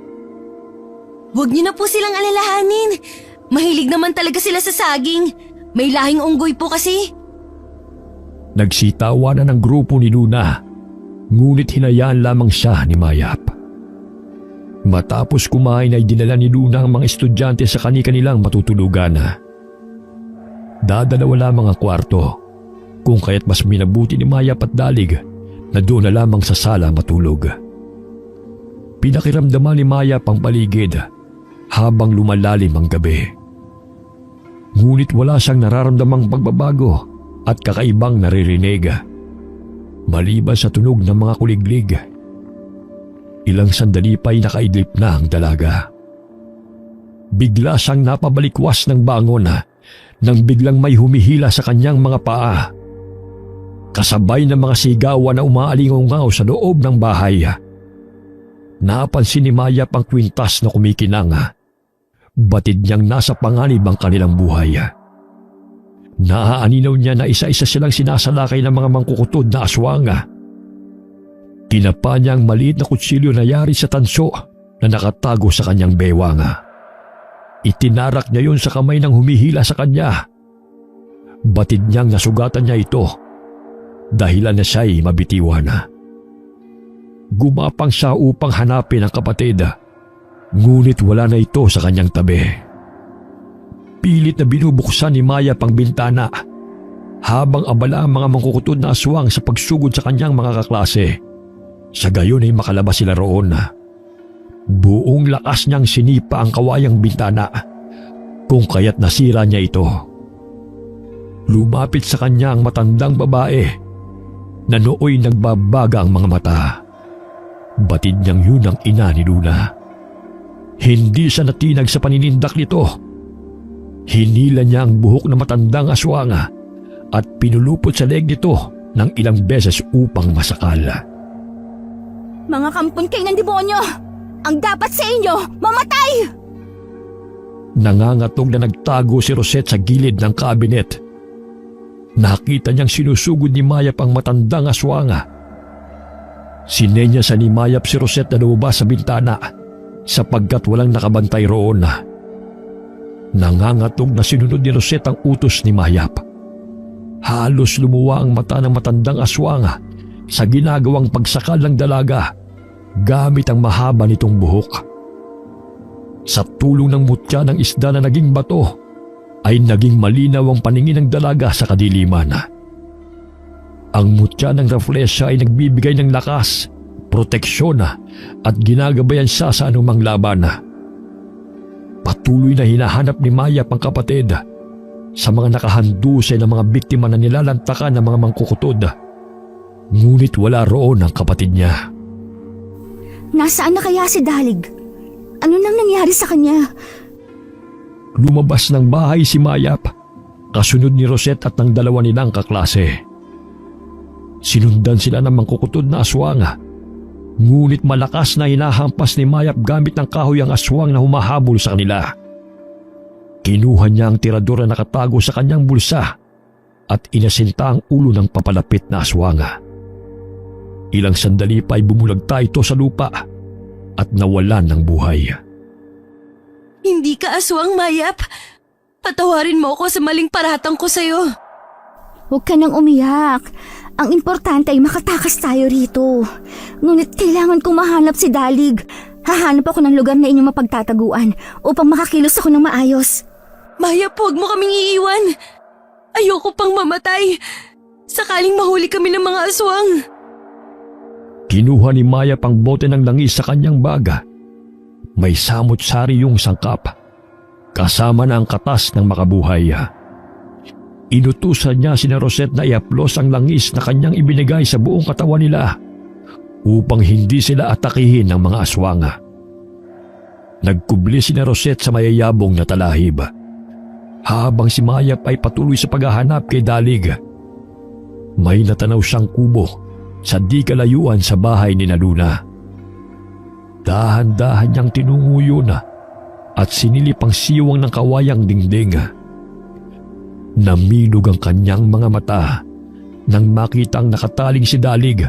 Huwag niyo na po silang alalahanin. Mahilig naman talaga sila sa saging. May lahing unggoy po kasi. Nagsitawanan ng grupo ni Luna, ngunit hinayaan lamang siya ni Mayap. Matapos kumain ay dinala ni Luna ang mga estudyante sa kani-kanilang matutulugan. Dadalawa lamang ang kwarto, kung kaya't mas minabuti ni Mayap at Dalig na doon na lamang sa sala matulog. Pinakiramdaman ni Mayap ang paligid habang lumalalim ang gabi. Ngunit wala siyang nararamdamang pagbabago at kakaibang naririnig. Maliban sa tunog ng mga kuliglig, ilang sandali pa'y nakaidlip na ang dalaga. Bigla siyang napabalikwas ng bangon nang biglang may humihila sa kanyang mga paa. Kasabay ng mga sigawan na umaalingaw sa loob ng bahay. Napansin ni Mayap ang kwintas na kumikinang. Batid niyang nasa panganib ang kanilang buhay. Naaaninaw niya na isa-isa silang sinasalakay ng mga mangkukutod na aswang. Tinapa niya ang maliit na kutsilyo na yari sa tanso na nakatago sa kanyang bewang. Itinarak niya yun sa kamay ng humihila sa kanya. Batid niyang nasugatan niya ito, dahilan na siya'y mabitiwan. Gumapang siya upang hanapin ang kapatid, ngunit wala na ito sa kanyang tabi. Pilit na binubuksan ni Mayap ang bintana habang abala ang mga mangkukutod na aswang sa pagsugod sa kanyang mga kaklase. Sa gayon ay makalabas sila roon. Buong lakas niyang sinipa ang kawayang bintana, kung kaya't nasira niya ito. Lumapit sa kanya ang matandang babae na nooy nagbabaga ang mga mata. Batid niyang yun ang ina ni Luna. Hindi siya natinag sa paninindak nito. Hinila niya ang buhok na matandang aswang at pinulupot sa leeg nito ng ilang beses upang masakal. Mga kampon kayo ng demonyo! Ang dapat sa inyo, mamatay! Nangangatog na nagtago si Rosette sa gilid ng kabinet. Nakita niyang sinusugod ni Mayap ang matandang aswang. Sinenya sa ni Mayap si Rosette na lumabas sa bintana sapagkat walang nakabantay roon. Nangangatog na sinunod ni Rosette ang utos ni Mayap. Halos lumuwa ang mata ng matandang aswang sa ginagawang pagsakal ng dalaga gamit ang mahaba nitong buhok. Sa tulong ng mutya ng isda na naging bato, ay naging malinaw ang paningin ng dalaga sa kadiliman. Ang mutya ng raflesya ay nagbibigay ng lakas, proteksyon at ginagabayan siya sa anumang laban. Patuloy na hinahanap ni Mayap ang kapatid sa mga nakahandusay na mga biktima na nilalantakan ng mga mangkukutod. Ngunit wala roon ang kapatid niya. Nasaan na kaya si Dalig? Ano nang nangyari sa kanya? Lumabas ng bahay si Mayap kasunod ni Rosette at ng dalawa nilang kaklase. Sinundan sila ng mangkukutod na aswang, ngunit malakas na hinahampas ni Mayap gamit ng kahoy ang aswang na humahabol sa kanila. Kinuha niya ang tirador na nakatago sa kanyang bulsa at inasinta ang ulo ng papalapit na aswang. Ilang sandali pa ay bumulagta ito sa lupa at nawalan ng buhay. Hindi ka aswang, Mayap. Patawarin mo ako sa maling paratang ko sa'yo. Huwag ka nang umiyak. Ang importante ay makatakas tayo rito. Ngunit kailangan kong mahanap si Dalig. Hahanap ako ng lugar na inyong mapagtataguan upang makakilos ako ng maayos. Mayap, huwag mo kaming iiwan. Ayoko pang mamatay. Sakaling mahuli kami ng mga aswang. Kinuha ni Mayap ang bote ng langis sa kanyang baga. May samot-sari yung sangkap, kasama na ang katas ng makabuhay. Inutusan niya sina Rosette na iaplos ang langis na kanyang ibinigay sa buong katawan nila upang hindi sila atakihin ng mga aswang. Nagkubli sina Rosette sa mayayabong na talahib, habang si Mayap ay patuloy sa paghahanap kay Dalig. May natanaw siyang kubo sa di kalayuan sa bahay ni Luna. Dahan-dahan niyang tinunguyo na at sinilip ang siwang ng kawayang dingding. Namilog ang kanyang mga mata nang makitang nakataling si Dalig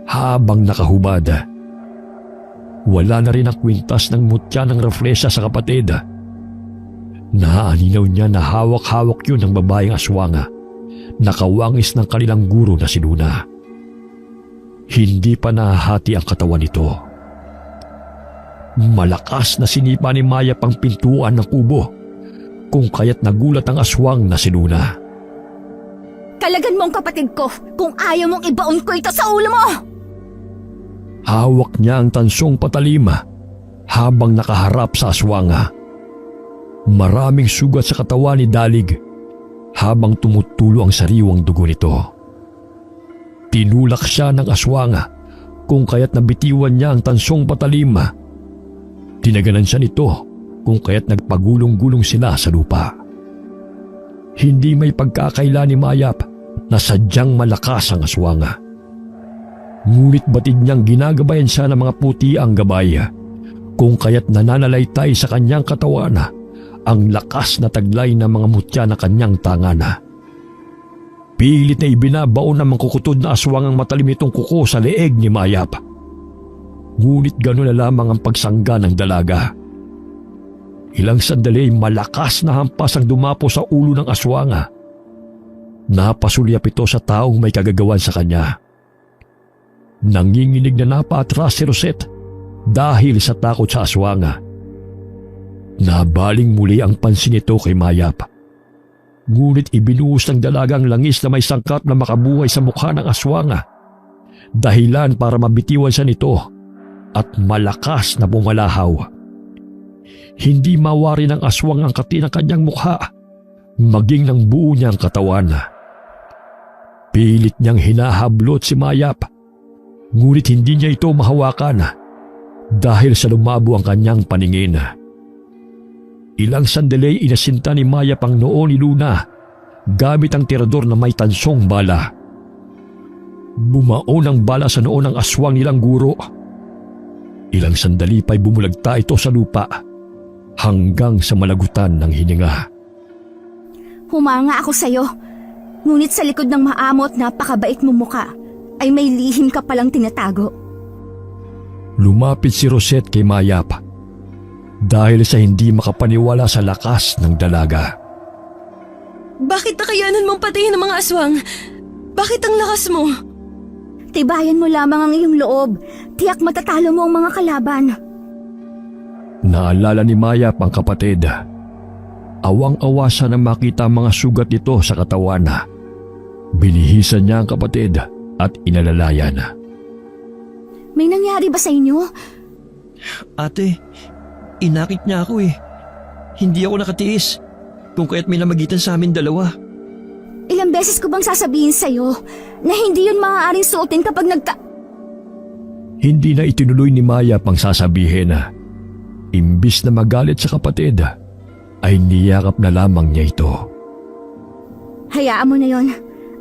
habang nakahubad. Wala na rin ang kwintas ng mutya ng reflesa sa kapatid. Naaninaw niya na hawak-hawak yun ng babaeng aswang, nakawangis ng kanilang guro na si Luna. Hindi pa nahahati ang katawan nito. Malakas na sinipa ni Mayap ang pintuan ng kubo, kung kaya't nagulat ang aswang na si Luna. Kalagan mo ang kapatid ko kung ayaw mong ibaon ko ito sa ulo mo! Hawak niya ang tansong patalima habang nakaharap sa aswang. Maraming sugat sa katawan ni Dalig habang tumutulo ang sariwang dugo nito. Tinulak siya ng aswang kung kaya't nabitiwan niya ang tansong patalima. Tinaganan siya nito kung kaya't nagpagulong-gulong sila sa lupa. Hindi may pagkakaila ni Mayap na sadyang malakas ang aswang. Ngunit batid niyang ginagabayan siya ng mga puti ang gabay, kung kaya't nananalaytay sa kanyang katawan ang lakas na taglay ng mga mutya na kanyang tangan. Pilit na ibinabaon ng mangkukutod na aswang ang matalim nitong kuko sa leeg ni Mayap. Ngunit gano'n na lamang ang pagsangga ng dalaga. Ilang sandali malakas na hampas ang dumapo sa ulo ng aswang. Napasulyap ito sa taong may kagagawan sa kanya. Nanginginig na napaatras si Rosette dahil sa takot sa aswang. Nabaling muli ang pansin nito kay Mayap. Ngunit ibinuhos ng dalagang langis na may sangkap na makabuhay sa mukha ng aswang, dahilan para mabitiwan siya nito at malakas na bumalahaw. Hindi mawari ng aswang ang kati ng kanyang mukha, maging ng buo niyang katawan. Pilit niyang hinahablot si Mayap, ngunit hindi niya ito mahawakan dahil sa lumabo ang kanyang paningin. Ilang sandali inasinta ni Mayap ang noo ni Luna gamit ang tirador na may tansong bala. Bumaon ang bala sa noo ng aswang nilang guro. Ilang sandali pa'y bumulagta ito sa lupa hanggang sa malagutan ng hininga. Humanga ako sa'yo, ngunit sa likod ng maamot napakabait mo muka ay may lihim ka palang tinatago. Lumapit si Rosette kay Mayap dahil sa hindi makapaniwala sa lakas ng dalaga. Bakit nakayanan mong patayin ng mga aswang? Bakit ang lakas mo? Tibayan mo lamang ang iyong loob. Tiyak matatalo mo ang mga kalaban. Naalala ni Mayap ang kapatid. Awang-awa siya nang makita ang mga sugat nito sa katawan. Binihisan niya ang kapatid at inalalayan. May nangyari ba sa inyo? Ate, inakit niya ako eh. Hindi ako nakatiis. Kung kaya't may namagitan sa amin dalawa. Ilang beses ko bang sasabihin sa'yo na hindi yun maaaring suotin kapag Hindi na itinuloy ni Mayap ang sasabihin. Imbis na magalit sa kapatid, ay niyakap na lamang niya ito. Hayaan mo na yon.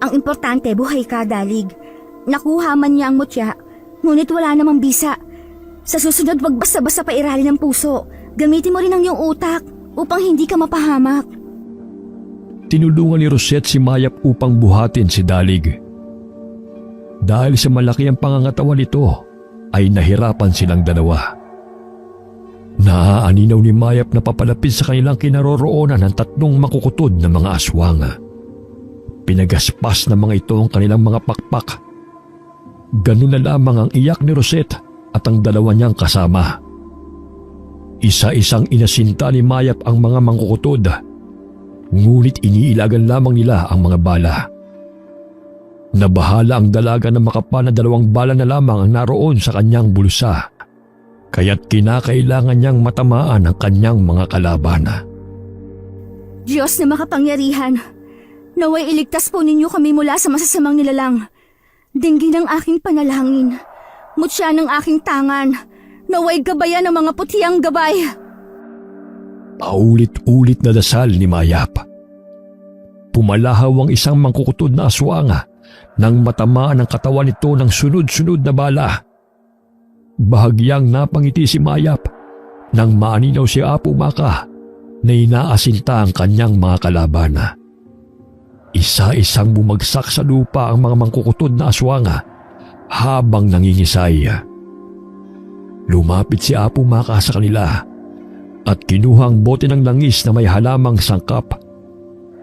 Ang importante, buhay ka, Dalig. Nakuha man niya ang mutya, ngunit wala namang bisa. Sa susunod, wag basta-basta pairali ng puso. Gamitin mo rin ang iyong utak upang hindi ka mapahamak. Tinulungan ni Rosette si Mayap upang buhatin si Dalig. Dahil sa malaki ang pangangatawan nito, ay nahirapan silang dalawa. Naaaninaw ni Mayap na papalapit sa kanilang kinaroroonan ng 3 makukutod na mga aswang. Pinagaspas ng mga ito ang kanilang mga pakpak. Ganun na lamang ang iyak ni Rosette at ang dalawa niyang kasama. Isa-isang inasinta ni Mayap ang mga mangkukutod, ngunit iniilagan lamang nila ang mga bala. Nabahala ang dalaga na makapa na 2 bala na lamang ang naroon sa kanyang bulsa, kaya't kinakailangan niyang matamaan ang kanyang mga kalaban. Diyos na makapangyarihan, naway iligtas po ninyo kami mula sa masasamang nilalang. Dinggin ang aking panalangin, mutya ng aking tangan, naway gabayan ng mga putihang gabay. Paulit-ulit na dasal ni Mayap. Pumalahaw ang isang mangkukutod na aswang nang matamaan ang katawan nito ng sunod-sunod na bala. Bahagyang napangiti si Mayap nang maaninaw si Apo Maka na inaasinta ang kanyang mga kalaban. Isa-isang bumagsak sa lupa ang mga mangkukutod na aswang habang nangingisay. Lumapit si Apo Maka sa kanila at kinuhang bote ng langis na may halamang sangkap.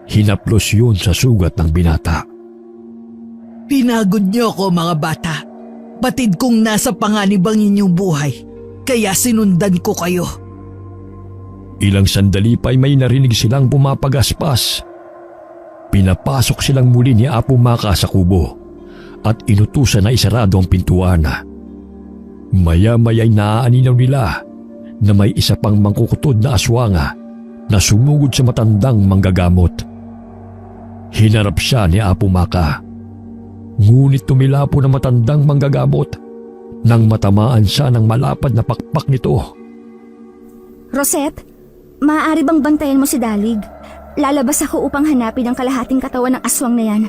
Hinaplos yun sa sugat ng binata. Pinagod niyo ko mga bata. Batid kong nasa panganib ang inyong buhay, kaya sinundan ko kayo. Ilang sandali pa'y may narinig silang pumapagaspas. Pinapasok silang muli ni Apo Maka sa kubo at inutusan na isarado ang pintuan. Maya-maya'y naaaninaw nila na may isa pang mangkukutod na aswang na sumugod sa matandang manggagamot. Hinarap siya ni Apo Maka, ngunit tumilapo ng matandang manggagamot nang matamaan siya ng malapad na pakpak nito. Rosette, maaari bang bantayan mo si Dalig? Lalabas ako upang hanapin ang kalahating katawan ng aswang na yan.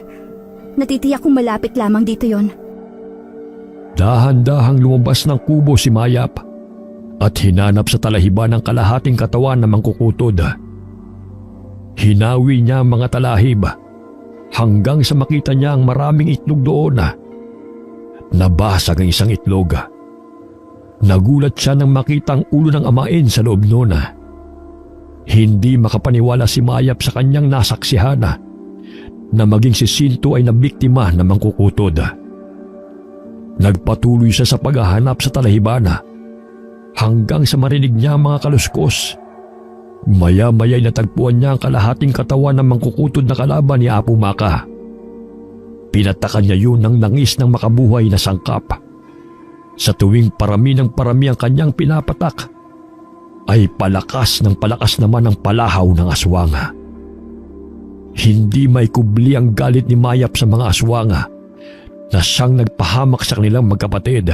Natitiyak kong malapit lamang dito yon. Dahan-dahang lumabas ng kubo si Mayap at hinanap sa talahiban ng kalahating katawan na mangkukutod. Hinawi niya ang mga talahib hanggang sa makita niya ang maraming itlog doon. Nabasag ang isang itlog. Nagulat siya nang makita ang ulo ng amain sa loob noon. Hindi makapaniwala si Mayap sa kanyang nasaksihan na maging si Sinto ay nabiktima ng mangkukutod. Nagpatuloy siya sa paghahanap sa talahiban hanggang sa marinig niya ang mga kaluskos. Maya-maya'y natagpuan niya ang kalahating katawan ng mangkukutod na kalaban ni Apo Maka. Pinatakan niya yun ng langis ng makabuhay na sangkap. Sa tuwing parami ng parami ang kanyang pinapatak, ay palakas naman ang palahaw ng aswang. Hindi may kubli ang galit ni Mayap sa mga aswang na siyang nagpahamak sa kanilang magkapatid.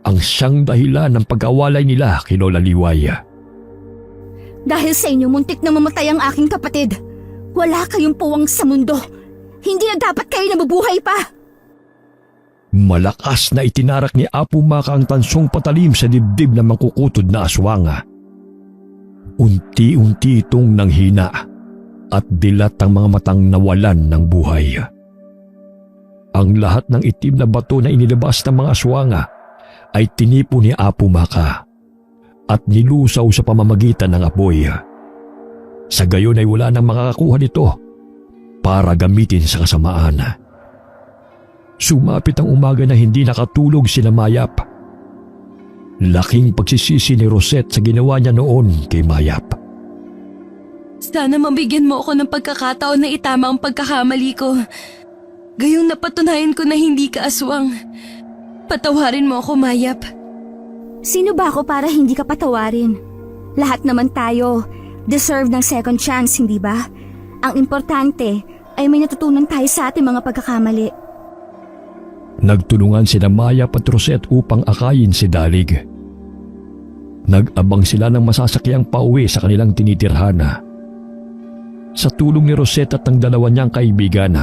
Ang siyang dahilan ng pag-awalay nila kay Lola Liway. Dahil sa inyo, muntik na mamatay ang aking kapatid. Wala kayong puwang sa mundo. Hindi na dapat kayo nabubuhay pa. Malakas na itinarak ni Apo Maka ang tansong patalim sa dibdib ng mangkukutod na aswang. Unti-unti itong nanghina at dilat ang mga matang nawalan ng buhay. Ang lahat ng itim na bato na inilabas ng mga aswang ay tinipo ni Apo Maka at nilusaw sa pamamagitan ng apoy. Sa gayon ay wala nang makakakuha nito para gamitin sa kasamaan. Sumapit ang umaga na hindi nakatulog sina Mayap. Laking pagsisisi ni Rosette sa ginawa niya noon kay Mayap. Sana mabigyan mo ako ng pagkakataon na itama ang pagkakamali ko. Gayong napatunayan ko na hindi ka aswang. Patawarin mo ako, Mayap. Sino ba ako para hindi ka patawarin? Lahat naman tayo deserve ng second chance, hindi ba? Ang importante ay may natutunan tayo sa ating mga pagkakamali. Nagtulungan sina Mayap at Rosette upang akayin si Dalig. Nag-abang sila ng masasakyang pauwi sa kanilang tinitirhan. Sa tulong ni Rosette at ng dalawa niyang kaibigan,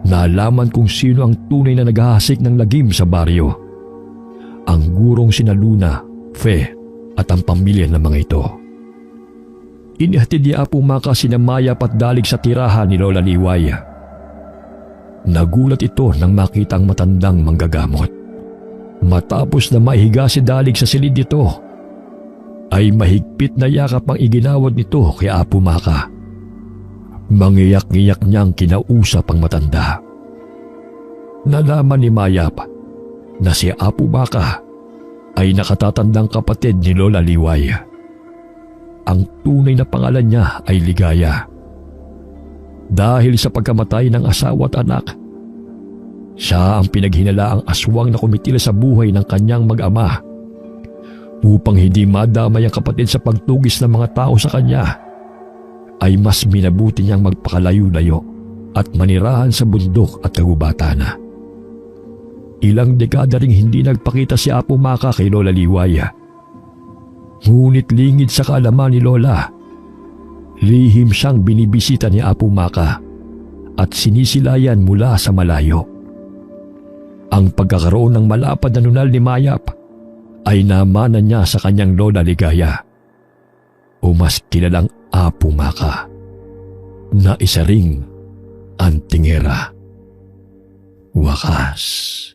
nalaman kung sino ang tunay na naghahasik ng lagim sa baryo. Ang gurong sina Luna, Fe at ang pamilya ng mga ito. Inihatid ni Apo Maka sina Maya at Dalig sa tirahan ni Lola Liway. Nagulat ito nang makita ang matandang manggagamot. Matapos na maihiga si Dalig sa silid nito, ay mahigpit na yakap ang iginawad nito kay Apo Maka. Mangiyak-ngiyak niyang kinausap ang matanda. Nalaman ni Mayap na si Apo Maka ay nakatatandang kapatid ni Lola Liway. Ang tunay na pangalan niya ay Ligaya. Dahil sa pagkamatay ng asawa at anak, siya ang pinaghinalaang aswang na kumitila sa buhay ng kanyang mag-ama upang hindi madamay ang kapatid sa pagtugis ng mga tao sa kanya. Ay mas minabuti niyang magpakalayo-layo at manirahan sa bundok at kagubatan. Ilang dekada ring hindi nagpakita si Apo Maka kay Lola Liway. Ngunit lingid sa kaalaman ni Lola, lihim siyang binibisita ni Apo Maka at sinisilayan mula sa malayo. Ang pagkakaroon ng malapad na nunal ni Mayap ay namana niya sa kanyang Lola Ligaya, o mas kilalang Apo Maka, na isa ring antingera. Wakas.